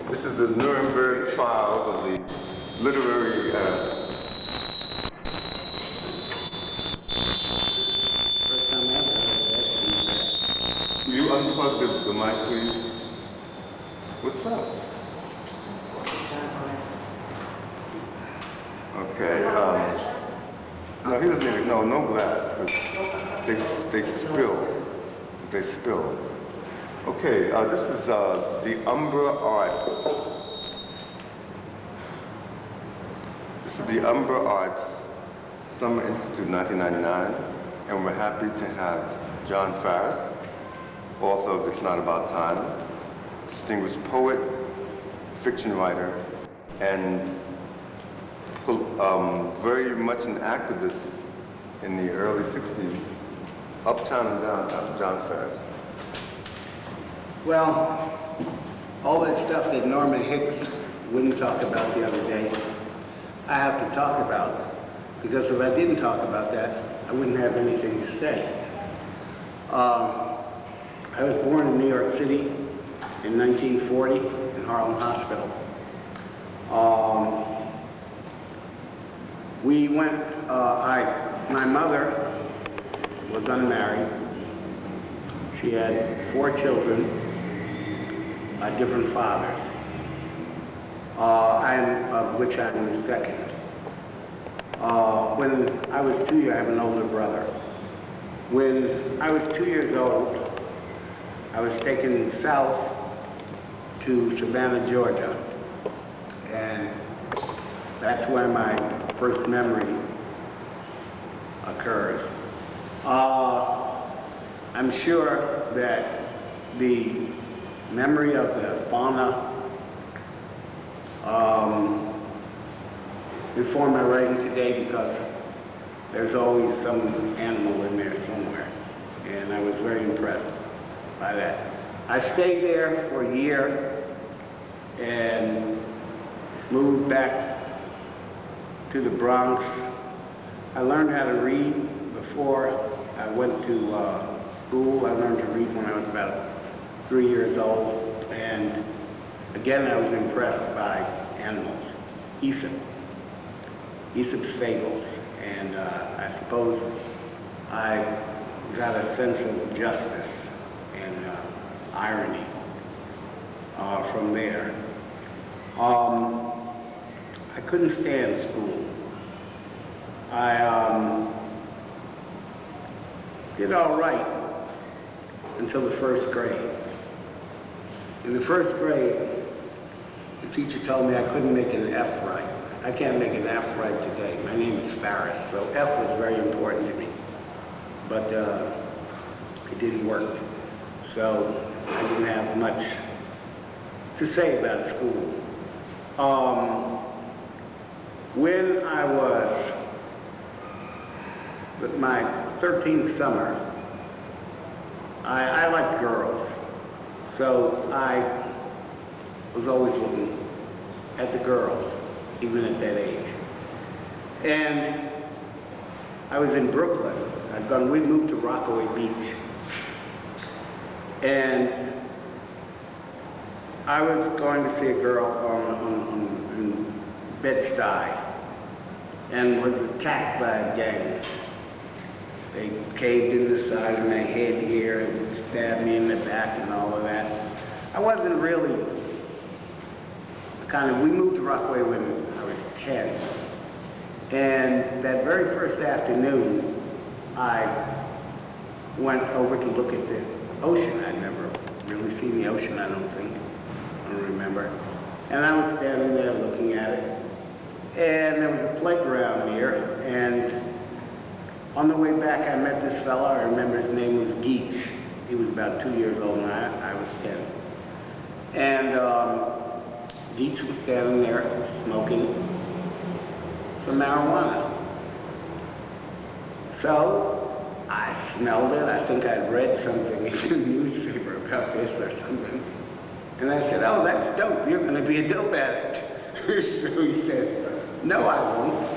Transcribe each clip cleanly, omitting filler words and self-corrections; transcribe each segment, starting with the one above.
This is the Nuremberg trials of the literary. First time ever heard that. Will you unplug the mic, please? What's up? Okay. No, he doesn't need it. No glass. 'Cause they spill. They spill. Okay. This is the Umbra Arts. This is the Umbra Arts Summer Institute 1999, and we're happy to have John Farris, author of It's Not About Time, distinguished poet, fiction writer, and very much an activist in the early 60s, uptown and downtown, John Farris. Well, all that stuff that Norman Hicks wouldn't talk about the other day, I have to talk about, because if I didn't talk about that, I wouldn't have anything to say. I was born in New York City in 1940 in Harlem Hospital. My mother was unmarried. She had 4 children by different fathers, of which I'm the second. When I was 2 years, I have an older brother. When I was 2 years old, I was taken south to Savannah, Georgia, and that's where my first memory occurs. I'm sure that the memory of the fauna informed my writing today, because there's always some animal in there somewhere, and I was very impressed by that. I stayed there for a year and moved back to the Bronx. I learned how to read before I went to school. I learned to read when I was about 3 years old, and again I was impressed by animals. Aesop's fables, and I suppose I got a sense of justice and irony from there. I couldn't stand school. I did all right until the first grade. In the first grade, the teacher told me I couldn't make an F right. I can't make an F right today. My name is Farris, so F was very important to me. But it didn't work. So I didn't have much to say about school. When I was my 13th summer, I liked girls. So I was always looking at the girls, even at that age. And I was in Brooklyn. We moved to Rockaway Beach. And I was going to see a girl in Bed-Stuy, and was attacked by a gang. They caved in the side of my head here and stabbed me in the back and all of that. I wasn't really we moved to Rockaway when I was 10. And that very first afternoon, I went over to look at the ocean. I'd never really seen the ocean, I don't remember. And I was standing there looking at it. And there was a playground here, and on the way back I met this fellow. I remember his name was Geach. He was about 2 years old and I was 10. And Geach was standing there smoking some marijuana. So I smelled it. I think I'd read something in the newspaper about this or something. And I said, "Oh, that's dope. You're going to be a dope addict." So he says, "No, I won't."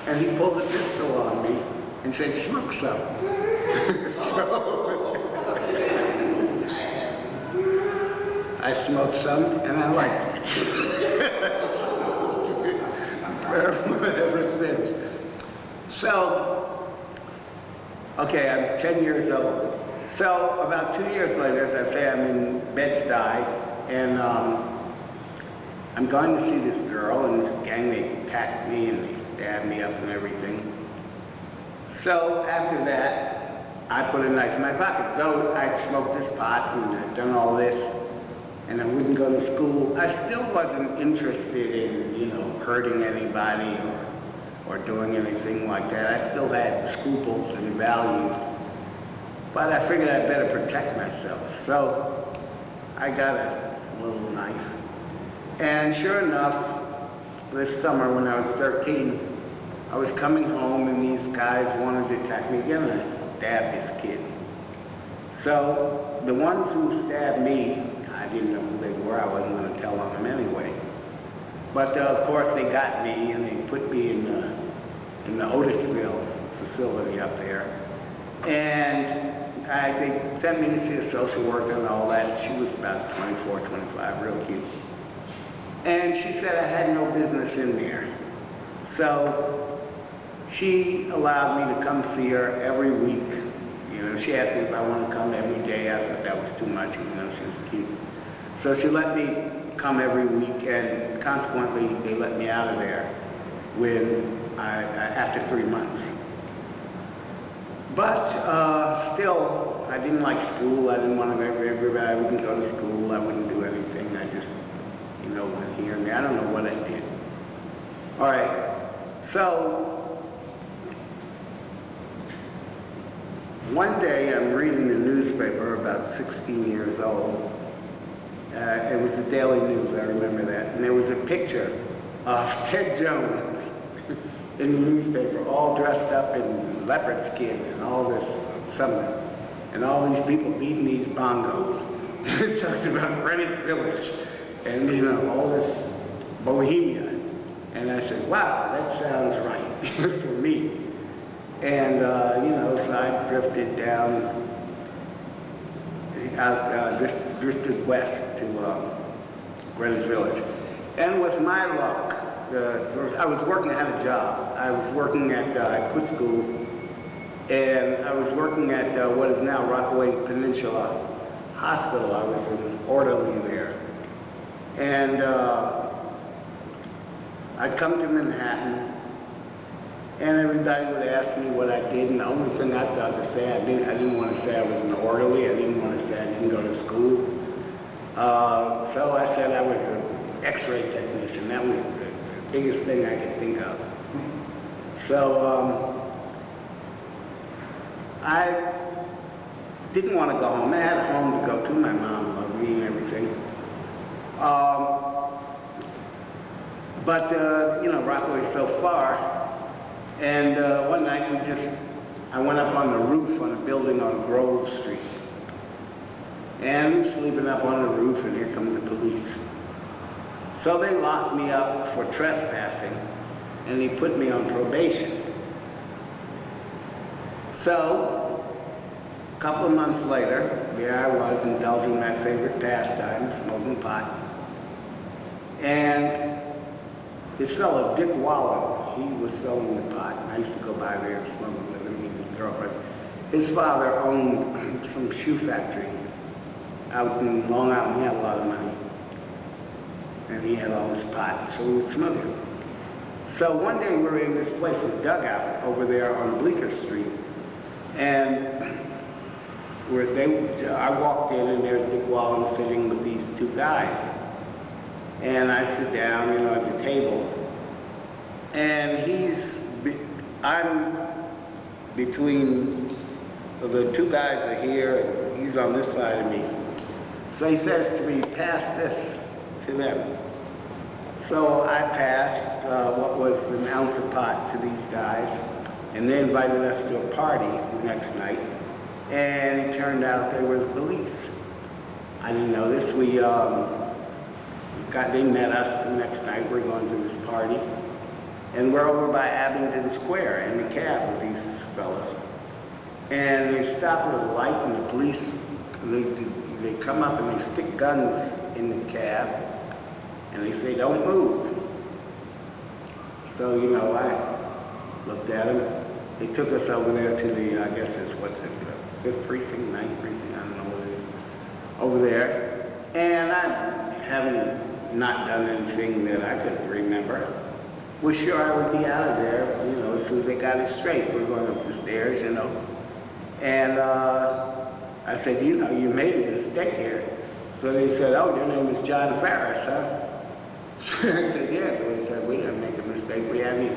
And he pulled a pistol on me and said, "Smoke some." So I smoked some and I liked it. Ever since. So, okay, I'm 10 years old. So about 2 years later, as I say, I'm in Bed-Stuy, and I'm going to see this girl, and this gang, they attacked me and they stabbed me up and everything. So after that, I put a knife in my pocket. Though I'd smoked this pot and I'd done all this, and I wouldn't go to school, I still wasn't interested in, you know, hurting anybody or doing anything like that. I still had scruples and values. But I figured I'd better protect myself. So I got a little knife. And sure enough, this summer when I was 13, I was coming home and these guys wanted to attack me again, and I stabbed this kid. So the ones who stabbed me, I didn't know who they were. I wasn't going to tell on them anyway. But of course they got me and they put me in the Otisville facility up there. And they sent me to see a social worker and all that. She was about 24, 25, real cute. And she said I had no business in there. So she allowed me to come see her every week. You know, she asked me if I wanted to come every day. I thought that was too much, even though she was cute. So she let me come every week, and consequently, they let me out of there after 3 months. But still, I didn't like school. I didn't want to I wouldn't go to school. I wouldn't do anything. I just, you know, went here and there. I don't know what I did. All right. So one day I'm reading the newspaper, about 16 years old. It was the Daily News, I remember that. And there was a picture of Ted Jones in the newspaper, all dressed up in leopard skin and all this something. And all these people beating these bongos. It talked about Greenwich Village and, you know, all this bohemia. And I said, wow, that sounds right for me. And, you know, so I drifted down, drifted west to Greenwich Village. And with my luck, I was working, I had a job. I was working at, I quit school, and I was working at what is now Rockaway Peninsula Hospital. I was an orderly there. And I'd come to Manhattan, and everybody would ask me what I did, and the only thing I thought to say, I didn't want to say I was an orderly. I didn't want to say I didn't go to school. So I said I was an X-ray technician. That was the biggest thing I could think of. So I didn't want to go home. I had a home to go to. My mom loved me and everything. But you know, Rockaway's so far. And one night I went up on the roof on a building on Grove Street. And sleeping up on the roof, and here come the police. So they locked me up for trespassing, and they put me on probation. So, a couple of months later, there I was indulging my favorite pastime, smoking pot. And this fellow, Dick Wallen, he was selling the pot. I used to go by there and smoke with him, he and his girlfriend. His father owned some shoe factory out in Long Island. He had a lot of money. And he had all this pot, so we would smoke it. So one day we were in this place, a dugout, over there on Bleecker Street. And I walked in, and there's Dick Wallen sitting with these two guys. And I sit down, you know, at the table. And I'm between, the two guys are here, and he's on this side of me. So he says to me, pass this to them. So I passed what was an ounce of pot to these guys, and they invited us to a party the next night, and it turned out they were the police. I didn't know this. They met us the next night. We're going to this party, and we're over by Abington Square in the cab with these fellas. And they stop at a light, and the police, they come up and they stick guns in the cab, And they say, don't move. So, you know, I looked at them. They took us over there to the, I guess it's, what's it, 5th precinct, 9th precinct, I don't know what it is, over there. And I haven't not done anything that I could remember. Was sure I would be out of there, you know, as soon as they got it straight. We're going up the stairs, you know. And I said, you know, you made a mistake here. So they said, oh, your name is John Farris, huh? I said, yeah. So they said, we didn't make a mistake, we have you.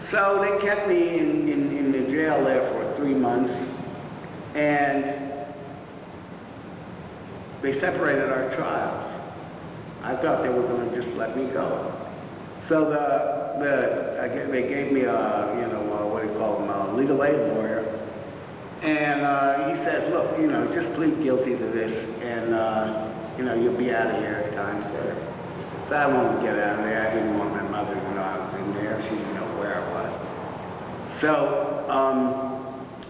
So they kept me in the jail there for 3 months, and they separated our trials. I thought they were going to just let me go. So they gave me a, you know, what do you call them, a legal aid lawyer. And he says, look, you know, just plead guilty to this, and, you know, you'll be out of here in time, sir. So I wanted to get out of there. I didn't want my mother to know I was in there. She didn't know where I was. So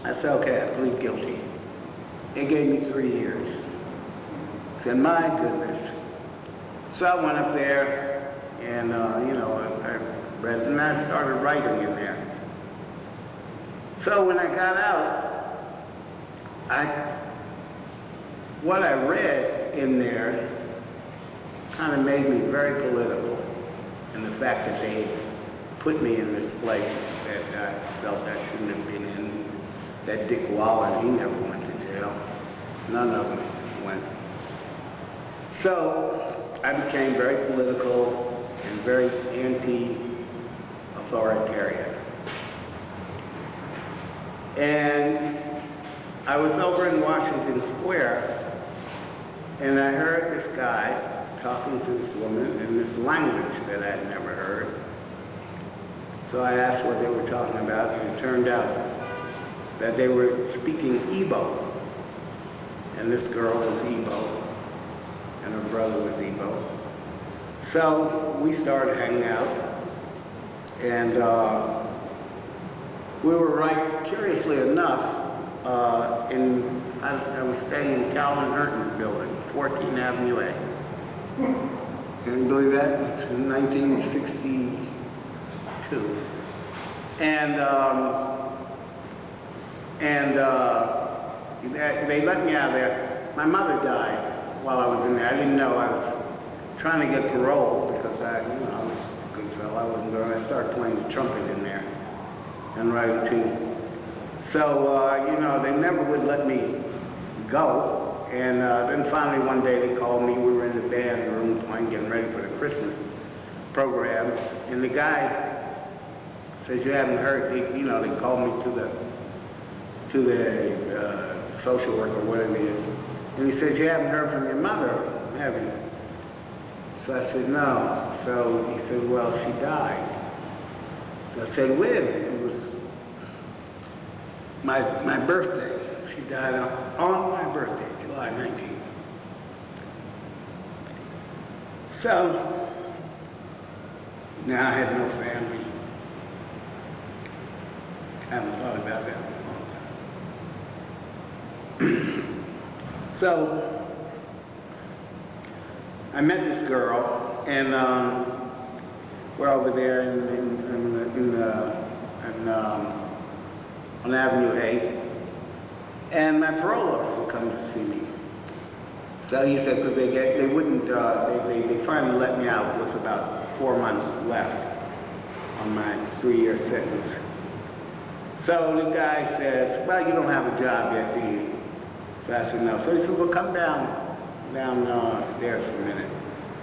I said, okay, I plead guilty. They gave me 3 years. I said, my goodness. So I went up there, and, you know, I read, and I started writing in there. So when I got out, what I read in there kind of made me very political, and the fact that they put me in this place that I felt I shouldn't have been in, that Dick Wallen, he never went to jail. None of them went. So I became very political and very anti-authoritarian. And I was over in Washington Square, and I heard this guy talking to this woman in this language that I had never heard. So I asked what they were talking about, and it turned out that they were speaking Igbo. And this girl was Igbo, and her brother was Igbo. So we started hanging out, and we were right, curiously enough, I was staying in Calvin Hurton's building, 14th Avenue A. Can you believe that? It's in 1962. And they let me out of there. My mother died while I was in there. I didn't know. I was trying to get parole because I was a good fellow. I wasn't going. I started playing the trumpet in there and writing too. So, you know, they never would let me go. And then finally one day they called me. We were in the band room playing, getting ready for the Christmas program. And the guy says, you haven't heard, you know, they called me to the social worker, whatever it is. And he says, you haven't heard from your mother, have you? So I said, no. So he said, well, she died. So I said, when? It was my birthday. She died on my birthday, July 19th. So now I had no family. I haven't thought about that in a long time. So I met this girl, and we're over there on Avenue A, and my parole officer comes to see me. So he said, because they wouldn't, they finally let me out with about 4 months left on my 3-year sentence. So the guy says, well, you don't have a job yet, do you? So I said, no. So he said, well, come downstairs for a minute.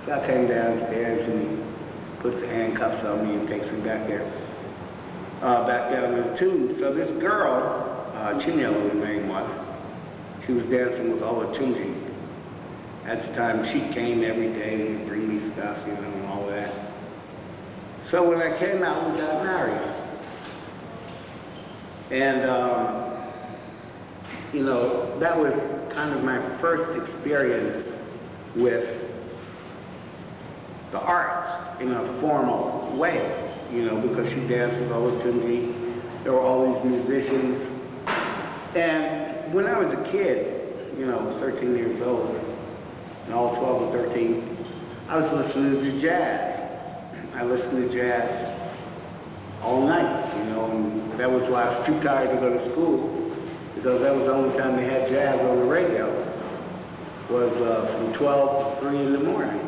So I came downstairs, and he puts the handcuffs on me and takes me back there, back down to the tube. So this girl, Chinyela, her name was, she was dancing with Olatunji. At the time, she came every day and would bring me stuff, you know, and all that. So when I came out, we got married. And, you know, that was kind of my first experience with the arts in a formal way, you know, because she danced with Olatunji. There were all these musicians. And when I was a kid, you know, 13 years old, and all 12 and 13, I was listening to jazz. I listened to jazz all night, you know, and that was why I was too tired to go to school, because that was the only time they had jazz on the radio, was from 12 to 3 in the morning.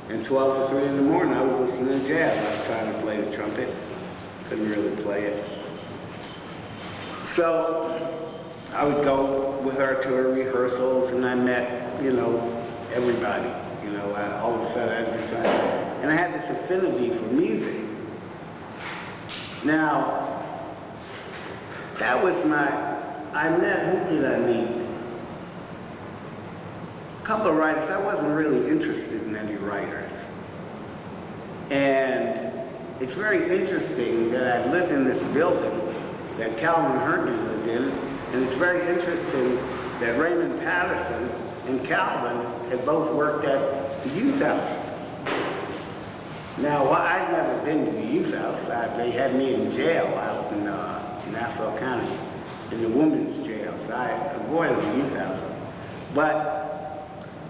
And 12 to 3 in the morning, I was listening to jazz. I was trying to play the trumpet, couldn't really play it. So I would go with her to her rehearsals, and I met, you know, everybody. You know, all of a sudden I had the time. And I had this affinity for music. Now, that was who did I meet? A couple of writers. I wasn't really interested in any writers. And it's very interesting that I lived in this building that Calvin Hurney lived in, and it's very interesting that Raymond Patterson and Calvin had both worked at the youth house. Now, I'd never been to the youth house. They had me in jail out in Nassau County, in the women's jail, so I avoided the youth house. But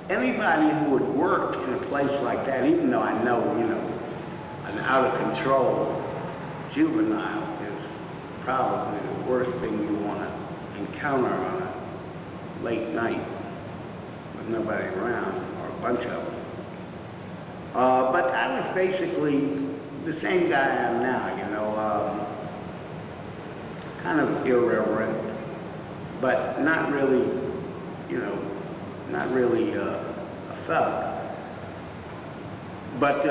anybody who would work in a place like that, even though I know, you know, an out-of-control juvenile is probably the worst thing you want to encounter on a late night with nobody around, or a bunch of them. But I was basically the same guy I am now, you know, kind of irreverent, but not really, you know, not really a thug. But,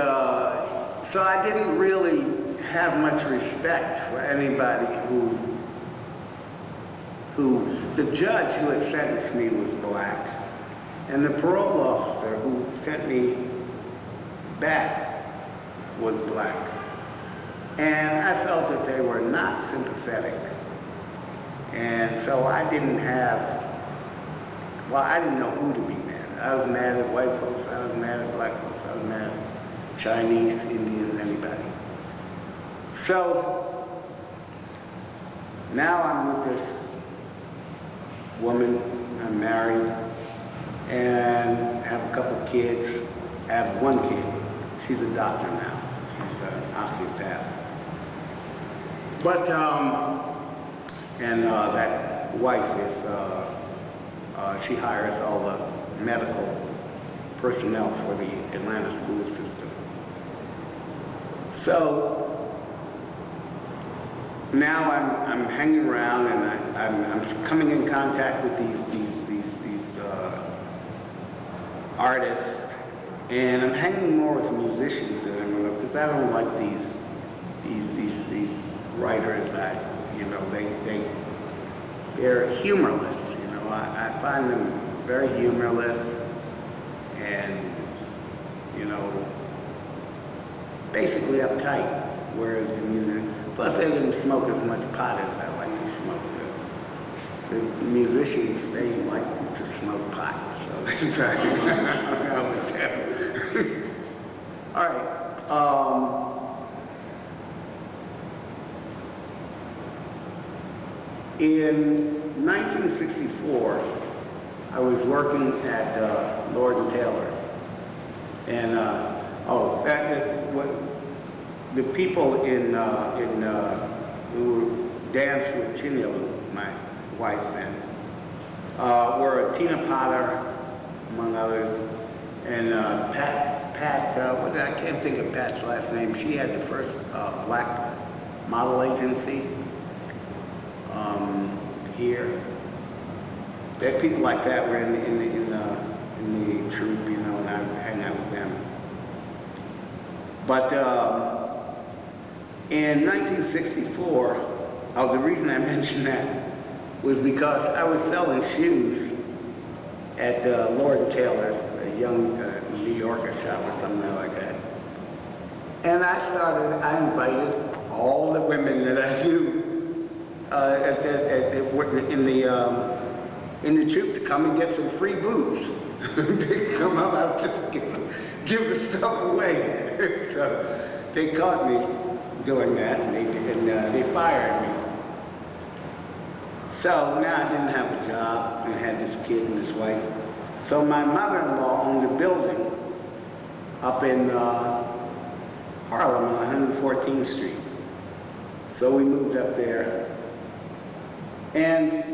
so I didn't really have much respect for anybody the judge who had sentenced me was black, and the parole officer who sent me back was black. And I felt that they were not sympathetic. And so I didn't know who to be mad at. I was mad at white folks, I was mad at black folks, I was mad at Chinese, Indians, anybody. So now I'm with this woman, I'm married, and have a couple of kids. I have one kid. She's a doctor now. She's an osteopath. But, that wife is, she hires all the medical personnel for the Atlanta school system. So now I'm hanging around, and I'm coming in contact with these artists, and I'm hanging more with musicians than I'm with, because I don't like these writers that, you know, they're humorless, you know. I find them very humorless, and, you know, basically uptight, whereas the music, plus they didn't smoke as much pot as I like to smoke. The musicians, they like to smoke pot, so they try to hang out with them. All right. In 1964, I was working at Lord & Taylor's, and the people who danced with Chinua, my wife then, were Tina Potter, among others, and Pat, I can't think of Pat's last name. She had the first black model agency here. There are people like that were in the troupe, you know, and I would hang out with them. But in 1964, the reason I mentioned that was because I was selling shoes at Lord & Taylor's, a young New Yorker shop or something like that. And I invited all the women that I knew in the troupe to come and get some free boots. They come up, I'll just give the stuff away. So they caught me doing that, and they fired me. So now I didn't have a job, and I had this kid and this wife. So my mother-in-law owned a building up in Harlem on 114th Street. So we moved up there. And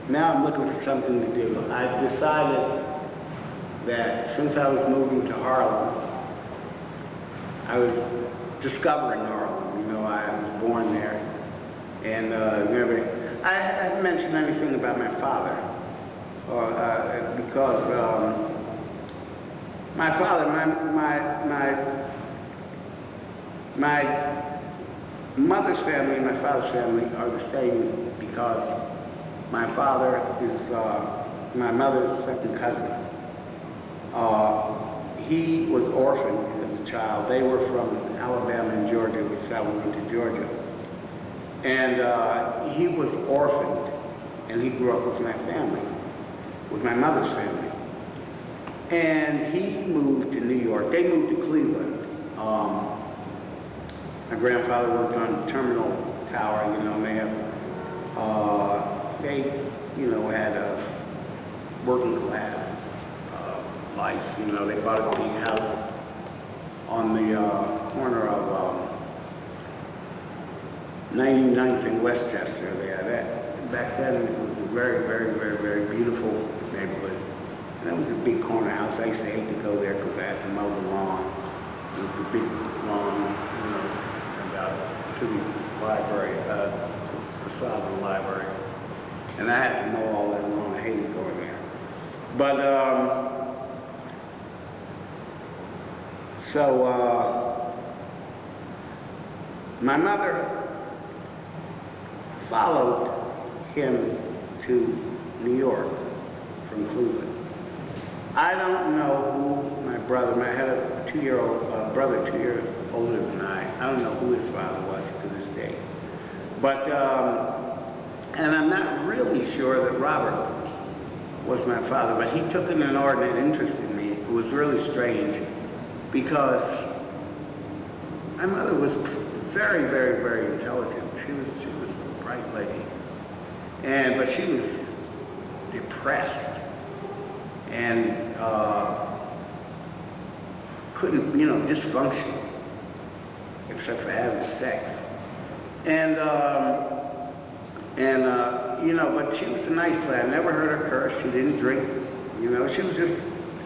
now I'm looking for something to do. I decided that since I was moving to Harlem, I was discovering Harlem. You know, I was born there. And I haven't mentioned anything about my father. Because my father, my mother's family and my father's family are the same because my father is my mother's second cousin. He was orphaned as a child. They were from Alabama and Georgia. We settled into Georgia. And he was orphaned, and he grew up with my family, with my mother's family. And he moved to New York. They moved to Cleveland. My grandfather worked on Terminal Tower, you know, and they had a working class life, you know. They bought a big house on the corner of 99th and Westchester there. Back then it was a very, very, very, very beautiful neighborhood. And that was a big corner house. I used to hate to go there because I had to mow the lawn. It was a big lawn, you know, about to the library, facade of the library. And I had to mow all that lawn. I hated going there. But, my mother followed him to New York from Cleveland. I don't know who my brother, I had a 2-year-old brother 2 years older than I don't know who his father was to this day. But, and I'm not really sure that Robert was my father, but he took an inordinate interest in me. It was really strange because my mother was very, very, very intelligent. She was a bright lady. But she was depressed and couldn't, you know, dysfunctional, except for having sex. You know, but she was a nice lady. I never heard her curse. She didn't drink. You know, she was just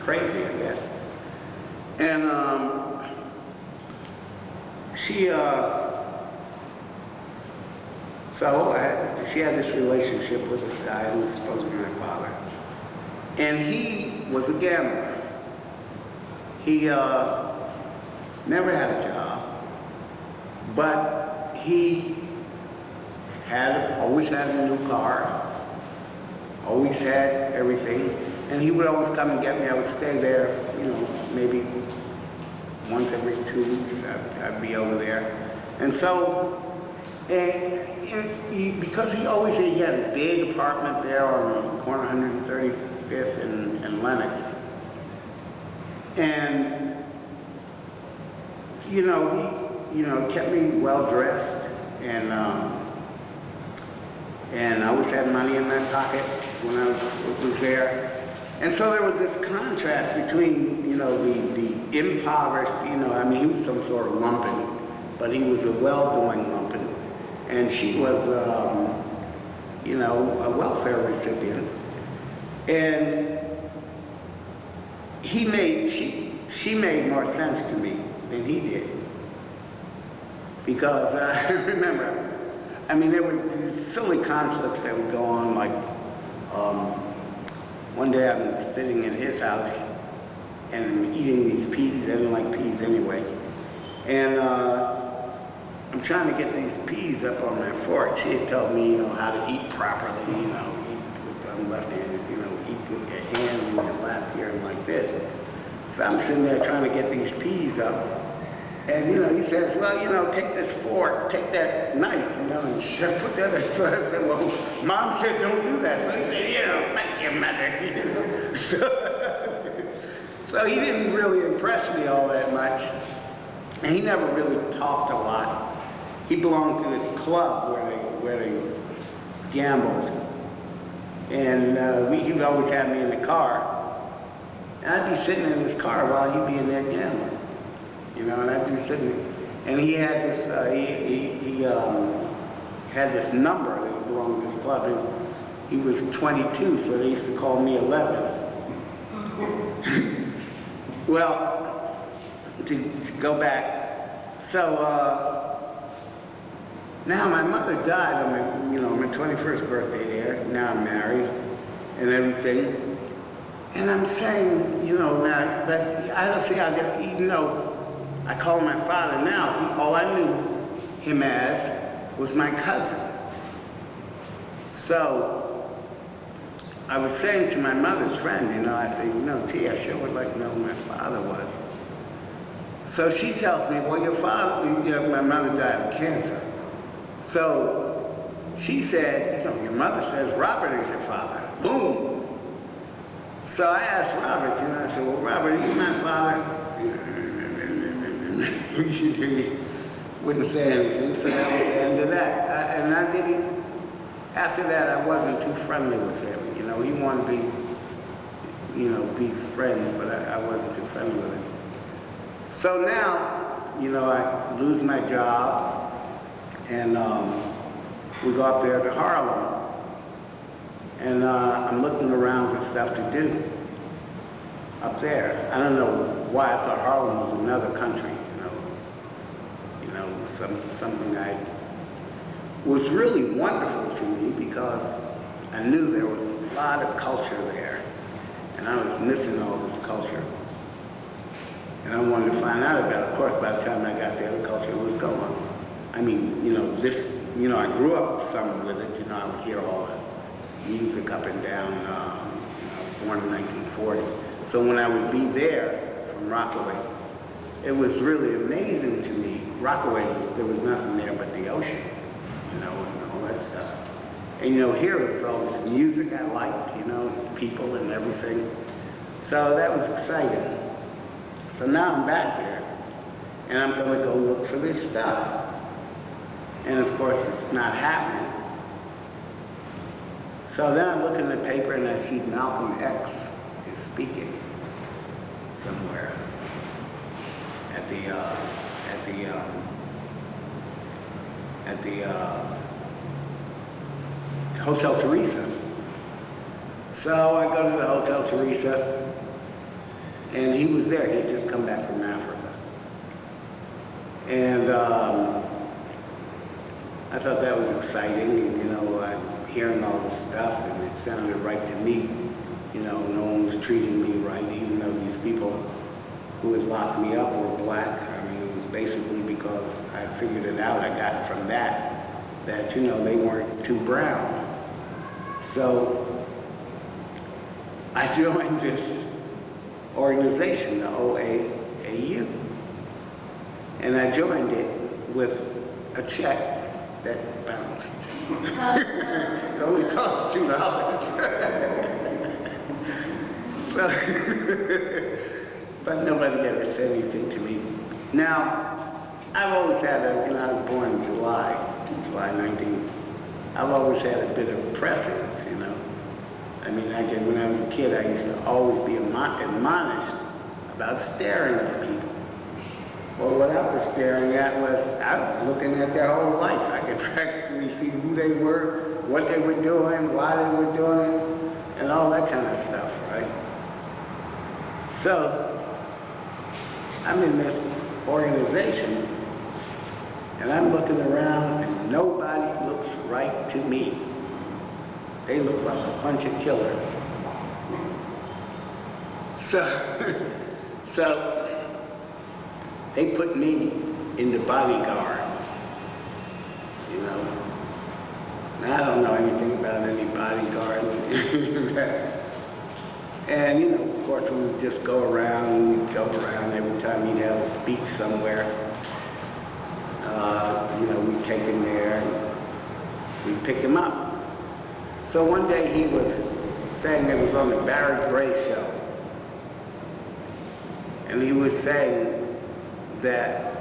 crazy, I guess. And she had this relationship with this guy who was supposed to be my father. And he was a gambler. He never had a job, but he always had a new car, always had everything, and he would always come and get me. I would stay there, you know, maybe once every 2 weeks. I'd be over there. And so, because he had a big apartment there on corner 135th and Lenox. And, he kept me well dressed, and I always had money in my pocket when I was there. And so there was this contrast between, the impoverished, he was some sort of lumpen, but he was a well-doing lumpen. And she was, a welfare recipient. And she made more sense to me than he did. Because I remember, there were these silly conflicts that would go on, like, one day I'm sitting in his house and I'm eating these peas. I didn't like peas anyway. And I'm trying to get these peas up on my fork. She had told me, how to eat properly, eat with the left-handed, eat with your hand in your lap here and like this. So I'm sitting there trying to get these peas up. And, he says, well, take this fork, take that knife, and put that in. So I said, well, Mom said don't do that. So he said, thank your mother. So he didn't really impress me all that much. And he never really talked a lot. He belonged to this club where they gambled. And he always had me in the car. And I'd be sitting in his car while he'd be in there gambling. You know, and I'd be sitting, and he had this, he had this number that belonged to his club. He was 22, so they used to call me 11. Well, to go back, so now my mother died on my 21st birthday there. Now I'm married and everything. And I'm saying, now, but I don't see how, even though I call him my father now, all I knew him as was my cousin. So I was saying to my mother's friend, I said, T, I sure would like to know who my father was. So she tells me, well, your father, my mother died of cancer. So she said, your mother says Robert is your father. Boom. So I asked Robert, I said, well, Robert, are you my father? He wouldn't say anything, so that was the end of that. And I didn't, after that, I wasn't too friendly with him. He wanted to be friends, but I wasn't too friendly with him. So now, I lose my job, and we go up there to Harlem. And I'm looking around for stuff to do up there. I don't know why I thought Harlem was another country. Something that was really wonderful to me because I knew there was a lot of culture there, and I was missing all this culture. And I wanted to find out about it. Of course, by the time I got there, the culture was gone. I mean, I grew up some with it. I would hear all the music up and down. I was born in 1940. So when I would be there from Rockaway, it was really amazing to me. Rockaway, there was nothing there but the ocean, and all that stuff. And here was all this music I liked, people and everything. So that was exciting. So now I'm back there, and I'm going to go look for this stuff. And of course, it's not happening. So then I look in the paper and I see Malcolm X is speaking somewhere at the Hotel Teresa. So I go to the Hotel Teresa, and he was there. He had just come back from Africa. And I thought that was exciting, I'm hearing all this stuff, and it sounded right to me. No one was treating me right, even though these people who had locked me up were black. I mean, it was basically because I figured it out. I got from that they weren't too brown. So I joined this organization, the OAAU. And I joined it with a check that bounced. It only cost $2. So, but nobody ever said anything to me. Now, I've always had I was born in July 19th, I've always had a bit of prescience, I mean, when I was a kid, I used to always be admonished about staring at people. Well, what I was staring at was, I was looking at their whole life. I could practically see who they were, what they were doing, why they were doing it, and all that kind of stuff, right? So, I'm in this organization, and I'm looking around, and nobody looks right to me. They look like a bunch of killers. So they put me in the bodyguard, Now, I don't know anything about any bodyguard. And, of course, we would just go around every time he'd have a speech somewhere. We'd take him there, and we'd pick him up. So one day he was saying it was on the Barry Gray show. And he was saying that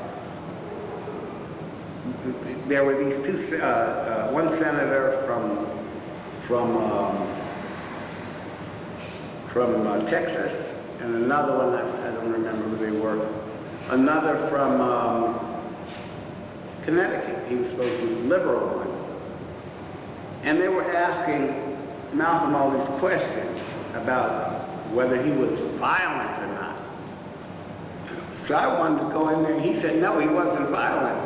there were these two, one senator from Texas, and another one, I don't remember who they were, another from Connecticut. He was supposed to be the liberal one. And they were asking Malcolm all these questions about whether he was violent or not. So I wanted to go in there, and he said, no, he wasn't violent.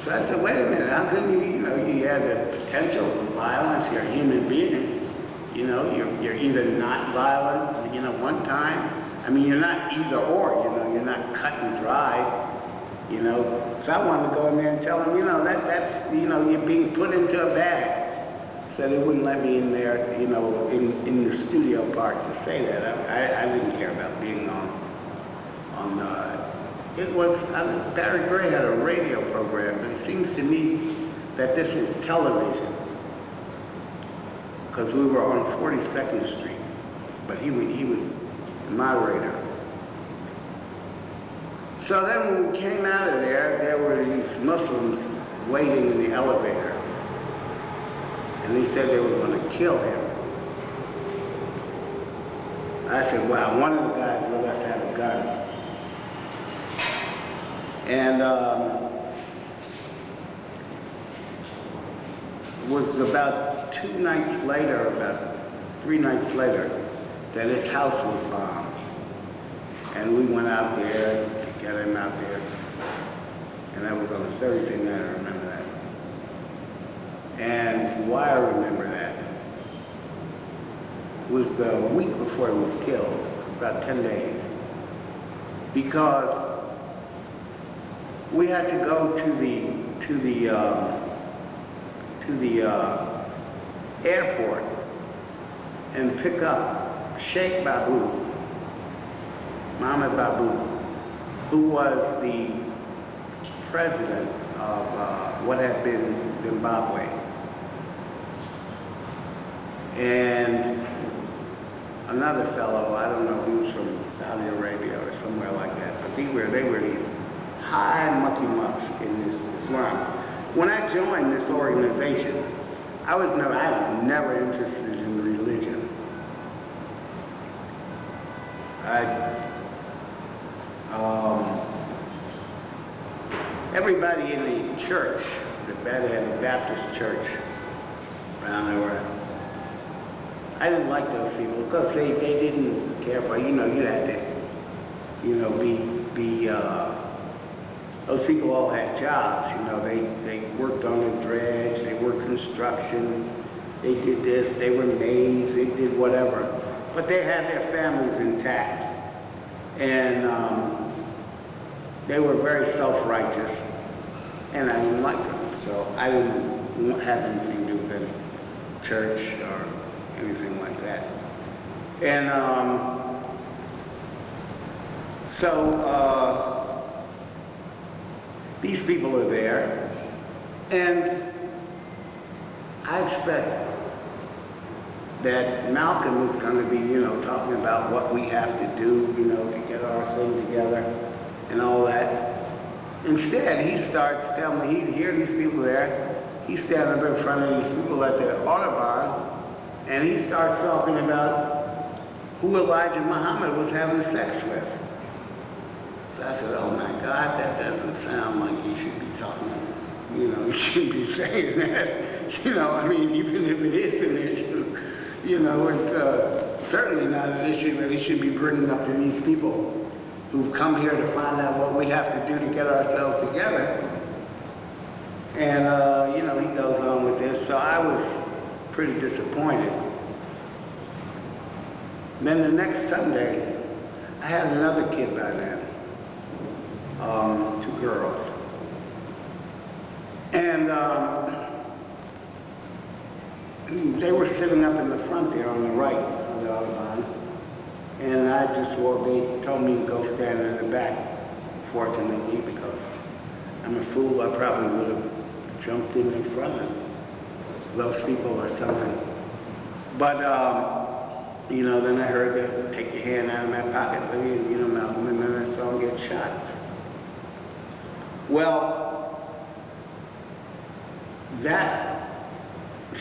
So I said, wait a minute, how can you had the potential for violence, you're a human being. You're either not violent, one time. I mean, you're not either or, you're not cut and dry, So I wanted to go in there and tell him, that's you're being put into a bag. So they wouldn't let me in there, in the studio part to say that. I didn't care about being on it was, Barry Gray had a radio program, but it seems to me that this was television. Because we were on 42nd Street, but he was the moderator. So then when we came out of there were these Muslims waiting in the elevator. And they said they were going to kill him. I said, wow, one of the guys with us had a gun. And it was about 2 nights later, about 3 nights later, that his house was bombed. And we went out there to get him out there. And that was on a Thursday night, I remember that. And why I remember that was the week before he was killed, about 10 days. Because we had to go to the airport and pick up Sheikh Babu, Mohammed Babu, who was the president of what had been Zimbabwe. And another fellow, I don't know if he was from Saudi Arabia or somewhere like that, but they were these high mucky mucks in this Islam. When I joined this organization, I was never interested in religion. Everybody in the church, the Baptist church around there, I didn't like those people because they didn't care for, you had to, those people all had jobs, they worked on the dredge, they worked construction, they did this, they were maids, they did whatever. But they had their families intact. And they were very self-righteous, and I didn't like them. So I didn't have anything to do with any church or anything like that. And these people are there, and I expect that Malcolm was going to be, talking about what we have to do, to get our thing together and all that. Instead, he starts telling me, he'd hear these people there, he's standing up in front of these people at the Audubon, and he starts talking about who Elijah Muhammad was having sex with. So I said, oh my God, that doesn't sound like you should be talking, you shouldn't be saying that. Even if it is an issue, it's certainly not an issue that he should be bringing up to these people who've come here to find out what we have to do to get ourselves together. And, he goes on with this, so I was pretty disappointed. Then the next Sunday, I had another kid by then, 2 girls. And they were sitting up in the front there on the right of the Audubon. And they told me to go stand in the back, fortunately, because I'm a fool. I probably would have jumped in front of those people or something. But, then I heard them take your hand out of my pocket, Malcolm, and then I saw him get shot. Well, that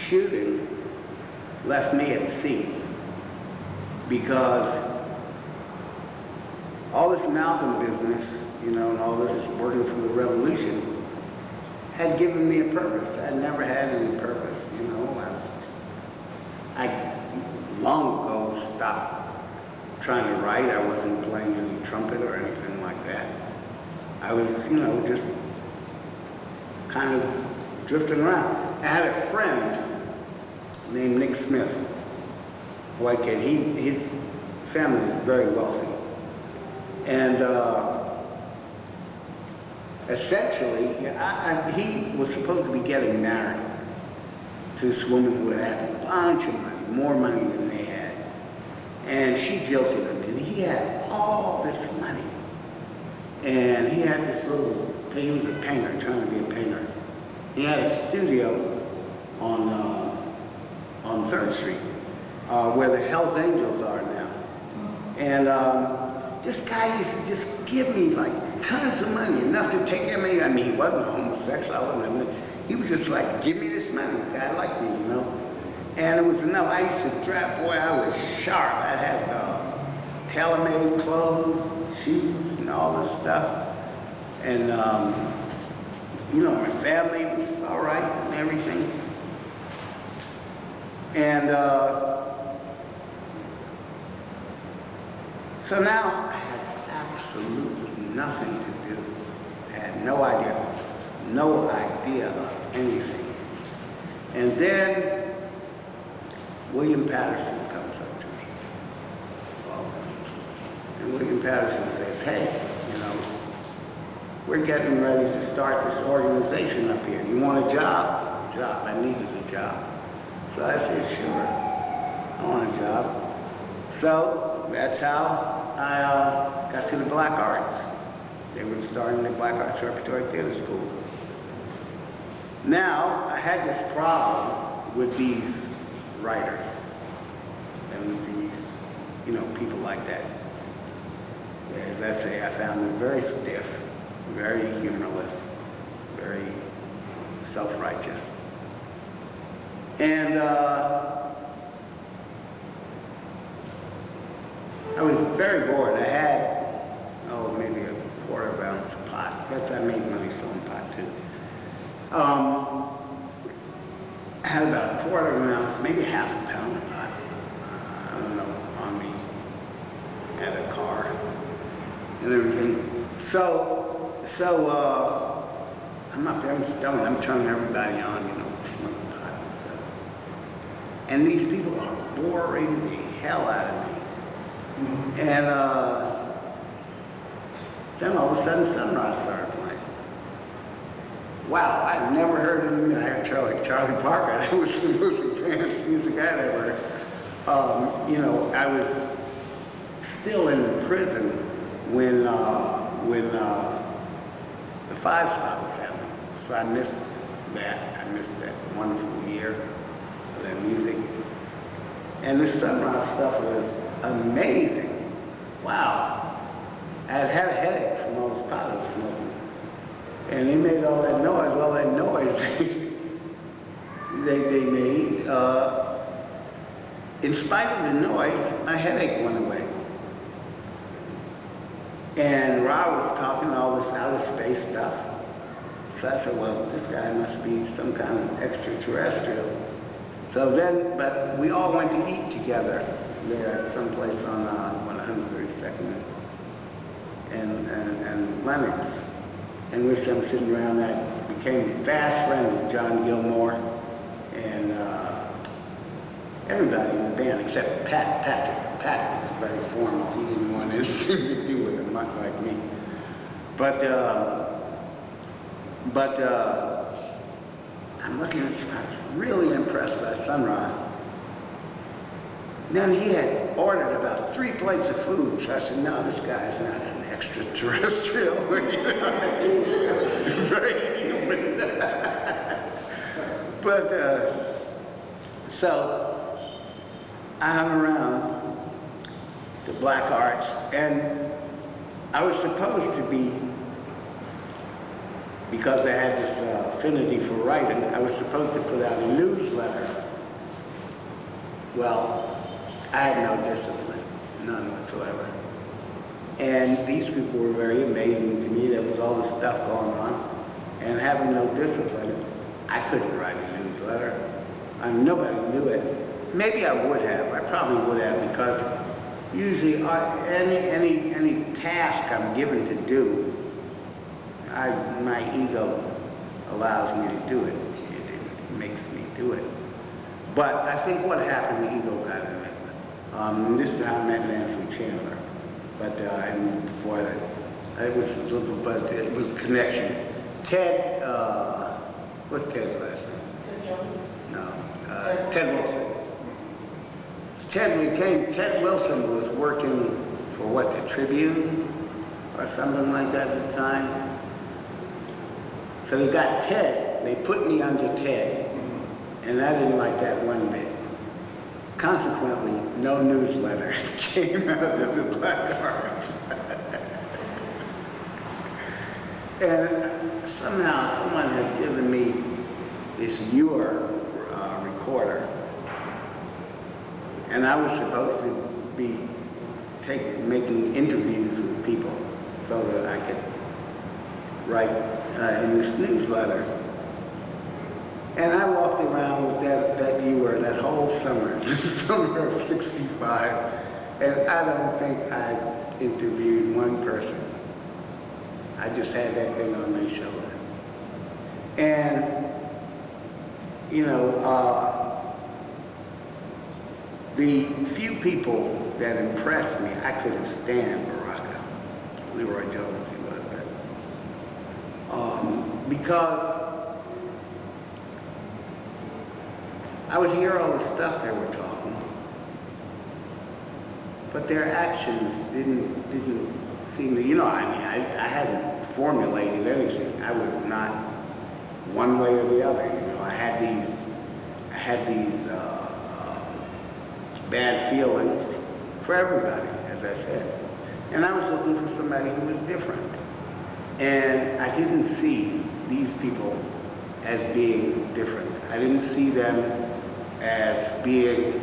shooting left me at sea because all this amalgam business, you know, and all this working for the revolution had given me a purpose. I never had any purpose, you know. I long ago stopped trying to write. I wasn't playing any trumpet or anything like that. I was, you know, just kind of drifting around. I had a friend named Nick Smith, white kid. His family is very wealthy. And essentially, he was supposed to be getting married to this woman who had a bunch of money, more money than they had. And she jilted him, and he had all this money. And he had this little, he was a painter, trying to be a painter. He had a studio on 3rd Street, where the Hells Angels are now. And this guy used to just give me like tons of money, enough to take care of me. I mean, he wasn't a homosexual. He was just like, give me this money. The guy liked me, you know. And it was enough. I used to drive, boy, I was sharp. I had tailor-made clothes, shoes, and all this stuff. And, you know, my family was all right and everything. And so now I had absolutely nothing to do. I had no idea of anything. And then William Patterson comes up to me. And William Patterson says, hey, you know, we're getting ready to start this organization up here. You want a job? I needed a job. So I said, sure, I want a job. So that's how I got to the Black Arts. They were starting the Black Arts Repertory Theater School. Now, I had this problem with these writers and with these, you know, people like that. As I say, I found them very stiff, very humorless, very self-righteous. And I was very bored. I had, maybe a quarter-ounce pot. That's, I made money selling pot, too. I had about a quarter of an ounce, maybe half a pound of pot, I don't know, on me. I had a car and everything. So I'm up there, I'm stoned, I'm turning everybody on, you know, smoking pot. And these people are boring the hell out of me. And then all of a sudden, Sunrise started playing. Wow, I'd never heard of him. I heard Charlie Parker. That was the most advanced music I'd ever heard. You know, I was still in prison when the 5 Spot was happening. So I missed that. I missed that wonderful year of that music. And this Sunrise stuff was amazing. Wow. I had had a headache from all this pot I was smoking. And they made all that noise. Well, that noise they made, in spite of the noise, my headache went away. And Ra was talking all this outer space stuff. So I said, well, this guy must be some kind of extraterrestrial. So then, but we all went to eat together there someplace on 132nd and Lenox. And we're sitting around that, became fast friends with John Gilmore and everybody in the band except Patrick. Patrick was very formal. He didn't want anything to do with it, much like me. But I'm looking at this, I was really impressed by Sunrise. Then he had ordered about 3 plates of food, so I said, no, this guy's not an extraterrestrial. Very human. But, so, I hung around the Black Arts, and I was supposed to be, because I had this affinity for writing, I was supposed to put out a newsletter. Well, I had no discipline, none whatsoever. And these people were very amazing to me. There was all this stuff going on. And having no discipline, I couldn't write a newsletter. Nobody knew it. Maybe I would have. I probably would have, because usually any task I'm given to do, my ego allows me to do it. It makes me do it. But I think what happened, the ego got in it. This is how I met Nancy Chandler. But and before that, it was a connection. Ted, what's Ted's last name? Ted Johm? No, Ted Wilson. Ted Wilson was working for what, the Tribune or something like that at the time. So they got Ted, they put me under Ted, and I didn't like that one bit. Consequently, no newsletter came out of the Black Arts. And somehow someone had given me this recorder, and I was supposed to be making interviews with people so that I could write in this newsletter. And I walked around with that viewer that whole summer, the summer of '65, and I don't think I interviewed one person. I just had that thing on my shoulder. And, you know, the few people that impressed me, I couldn't stand Baraka. Leroy Jones, he was that. Because I would hear all the stuff they were talking, but their actions didn't seem to, you know, I mean, I hadn't formulated anything. I was not one way or the other, you know. I had these bad feelings for everybody, as I said. And I was looking for somebody who was different. And I didn't see these people as being different. I didn't see them as being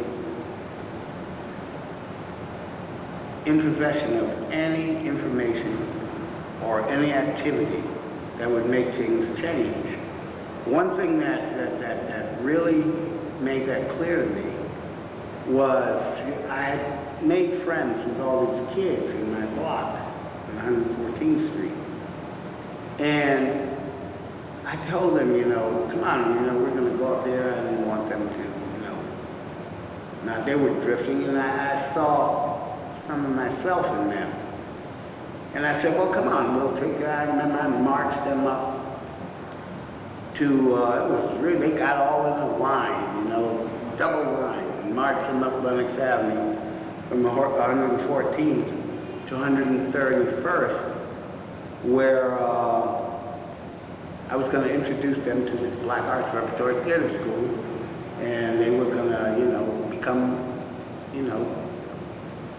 in possession of any information or any activity that would make things change. One thing that really made that clear to me was I had made friends with all these kids in my block on 114th Street. And I told them, you know, come on, you know, we're going to go up there. I didn't want them to, you know. Now, they were drifting, and I saw some of myself in them. And I said, well, come on, we'll take, I remember I marched them up to, it was really, they got all in a line, you know, double line, and marched them up Lenox Avenue from 114th to 131st, where I was going to introduce them to this Black Arts Repertory Theater School, and they were going to, you know, become, you know,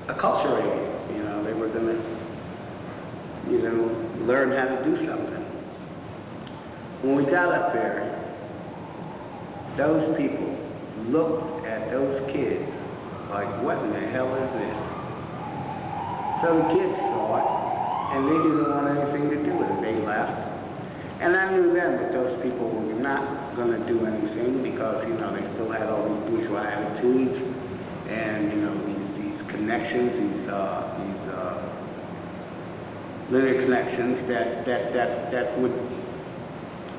acculturated. You know, they were going to, you know, learn how to do something. When we got up there, those people looked at those kids like, what in the hell is this? So the kids saw it, and they didn't want anything to do with it. They left. And I knew then that those people were not going to do anything because, you know, they still had all these bourgeois attitudes and, you know, these connections, these linear connections that would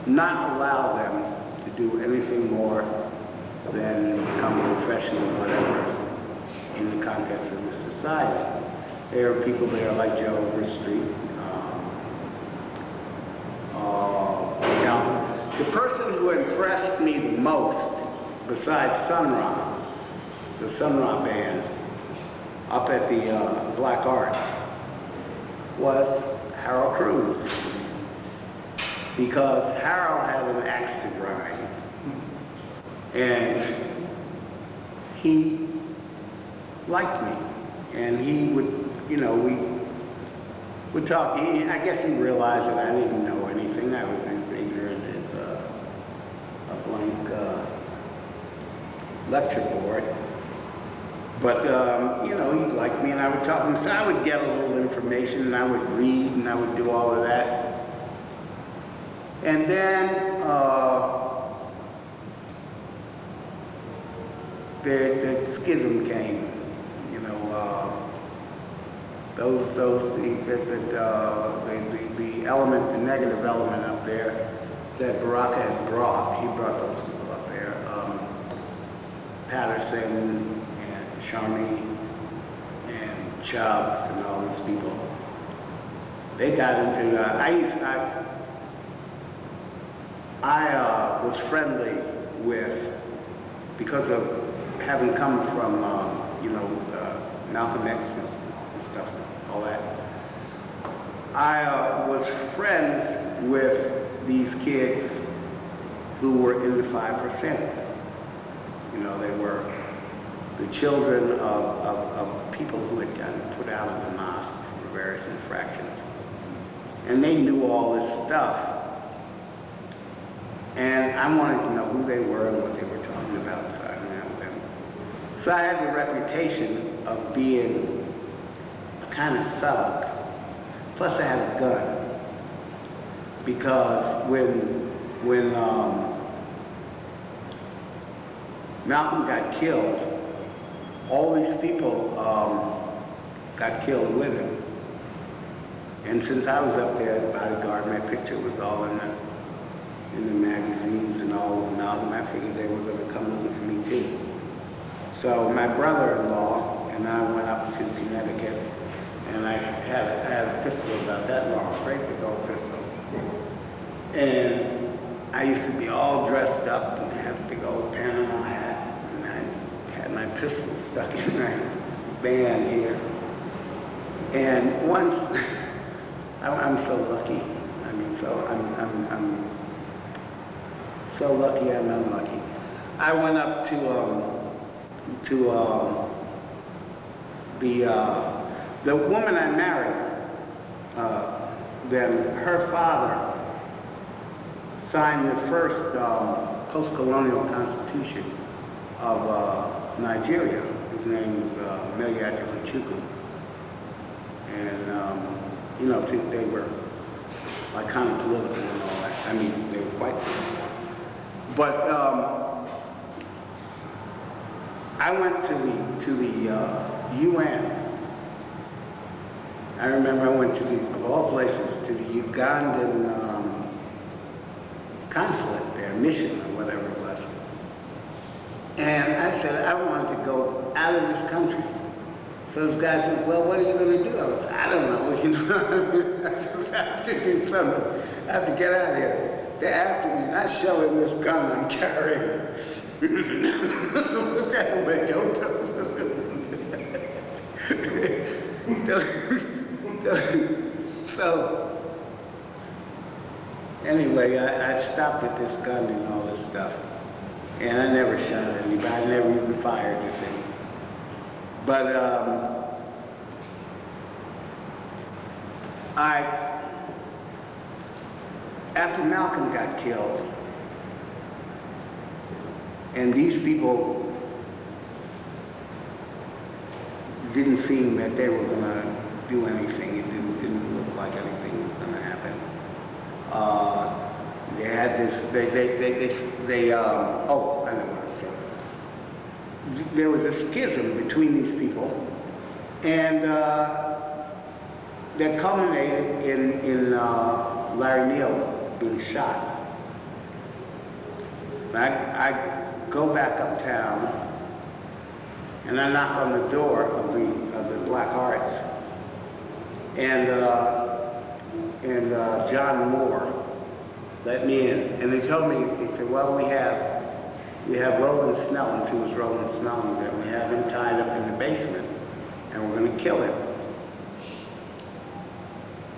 not allow them to do anything more than become professional, whatever, in the context of the society. There are people there like Joe Overstreet. Now, the person who impressed me the most, besides Sun Ra, the Sun Ra band, up at the Black Arts, was Harold Cruz. Because Harold had an axe to grind. And he liked me. And he would, you know, we would talk. I guess he realized that I didn't know anything. I was as ignorant as a blank lecture board. But, you know, he liked me and I would talk to him. So I would get a little information and I would read and I would do all of that. And then the schism came, you know, the element, the negative element up there that Baraka had brought. He brought those people up there. Patterson and Charmy and Chubbs and all these people. They got into, I was friendly with, because of having come from, you know, Malcolm X and stuff, all that. I was friends with these kids who were in the 5%. You know, they were the children of people who had gotten put out of the mosque for various infractions. And they knew all this stuff. And I wanted to know who they were and what they were talking about, so I hung out with them. So I had the reputation of being a kind of thug. Plus I had a gun. Because when Malcolm got killed, all these people got killed with him. And since I was up there as bodyguard, my picture was all in the magazines and all with Malcolm. I figured they were going to come looking for me too. So my brother-in-law and I went up to Connecticut, and I had a pistol about that long, great big old pistol. And I used to be all dressed up and have a big old Panama hat, and I had my pistol stuck in my band here. And once, I'm so lucky. I mean, I'm so lucky I'm unlucky. I went up to the woman I married. Then her father signed the first post-colonial constitution of Nigeria. His name was Meliaja Chukwu. And you know, they were like kind of political and all that. I mean, they were quite political. But I went to the UN. I remember I went to of all places, to the Ugandan consulate, their mission or whatever it was. And I said, I wanted to go out of this country. So this guy said, well, what are you going to do? I said, I don't know, you know. I just have to do something. I have to get out of here. They're after me, and I show him this gun I'm carrying. Look that way, don't So, anyway, I stopped at this gun and all this stuff. And I never shot at anybody. I never even fired, you see. But after Malcolm got killed, and these people didn't seem that they were going to do anything. It didn't look like anything was going to happen. They had this. Oh, I know what I'm saying. There was a schism between these people, and that culminated in Larry Neal being shot. I go back uptown, and I knock on the door of the Black Arts, and John Moore let me in, and they told me, they said, well, we have Roland Snellings, who was Roland Snellings, and we have him tied up in the basement, and we're going to kill him.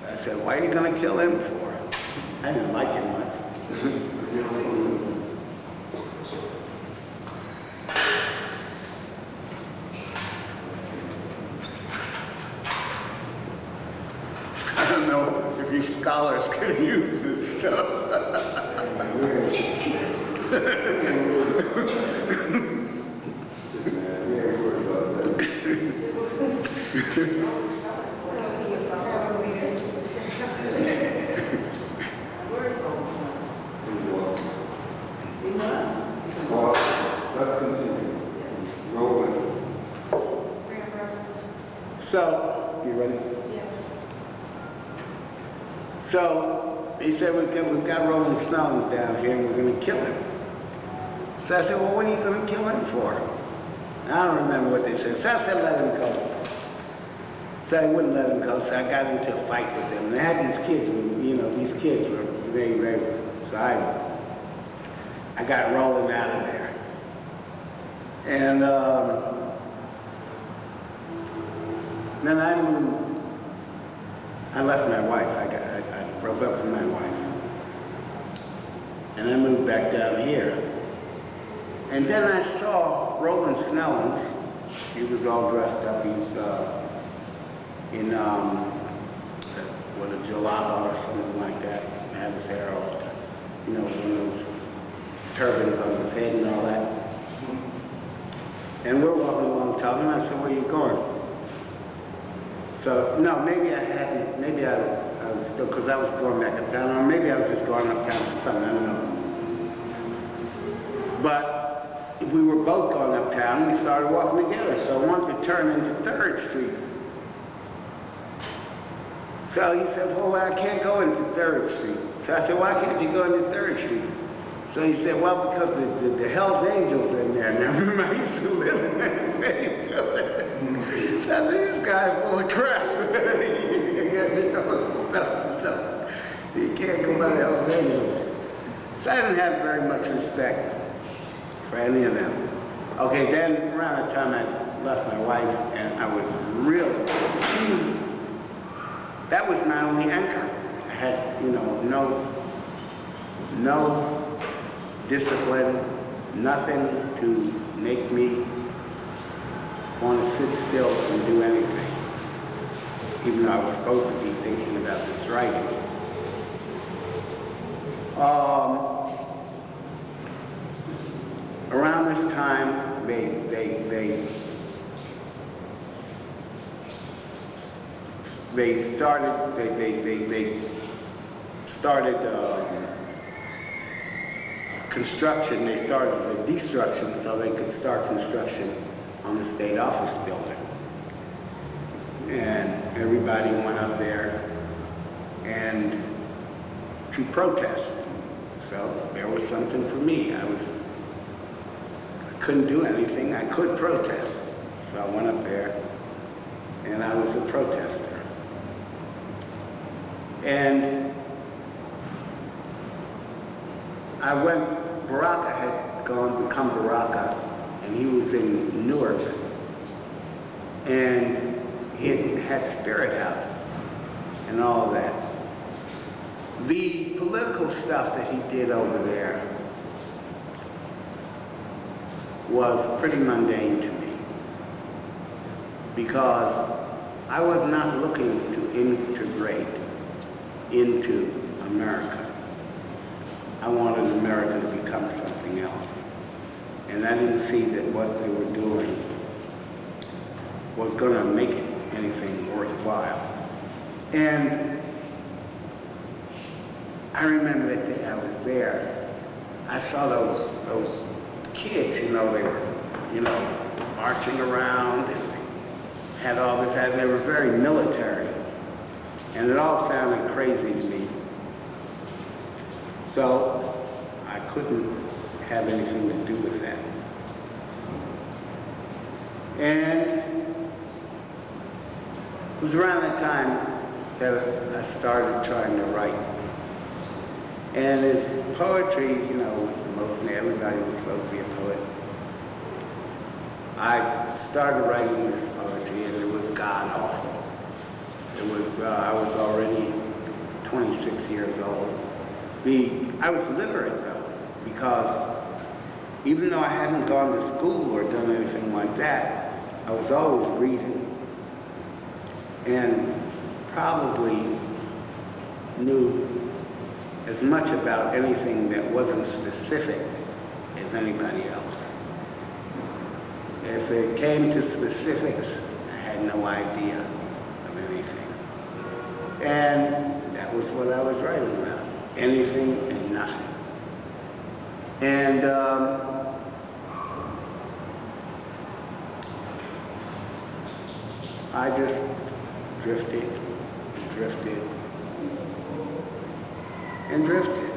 So I said, why are you going to kill him for? I didn't like him much. I don't know if you scholars can use this stuff. Well, let's continue. Rolling. So, you ready? Yeah. So, he said, we've got Rolling Stones down here and we're going to kill him. So I said, well, what are you going to kill him for? I don't remember what they said. So I said, let him go. So I wouldn't let him go, so I got into a fight with them. And I had these kids, these kids were very, so I got rolling out of there. And then I left my wife. I broke up with my wife. And I moved back down here. And then I saw Roland Snellings. He was all dressed up. He's in a jalaba or something like that. Had his hair all, one of those turbans on his head and all that. And we're walking along talking, and I said, where are you going? So, no, maybe I hadn't, maybe I was still, because I was going back uptown, or maybe I was just going uptown for something, I don't know. But we were both going uptown, we started walking together, so I wanted to turn into 3rd Street. So he said, well, I can't go into 3rd Street. So I said, why can't you go into 3rd Street? So he said, well, because the Hells Angels in there. Now, remember, I used to live in that same building. So I said, this guy's full of crap. So you can't go by the Hells Angels. So I didn't have very much respect for any of them. Okay, then around the time I left my wife, and I was really, that was my only anchor. I had, no discipline, nothing to make me want to sit still and do anything, even though I was supposed to be thinking about this writing. Around this time, they started construction. They started the destruction so they could start construction on the state office building. And everybody went up there and to protest. So there was something for me. I couldn't do anything. I could protest. So I went up there and I was a protester. And I went, Baraka had become Baraka, and he was in Newark. And he had Spirit House and all of that. The political stuff that he did over there was pretty mundane to me, because I was not looking to integrate into America. I wanted America to become something else. And I didn't see that what they were doing was going to make it anything worthwhile. And I remember that day I was there, I saw those kids, they were, marching around and had all this, and they were very military. And it all sounded crazy to me. So I couldn't have anything to do with that. And it was around that time that I started trying to write. And his poetry, was the most, everybody was supposed to be a poet. I started writing this poetry and it was god-awful. I was already 26 years old. I was literate though, because even though I hadn't gone to school or done anything like that, I was always reading. And probably knew as much about anything that wasn't specific as anybody else. If it came to specifics, I had had no idea of anything. And that was what I was writing about. Anything and nothing. And I just drifted, drifted, and drifted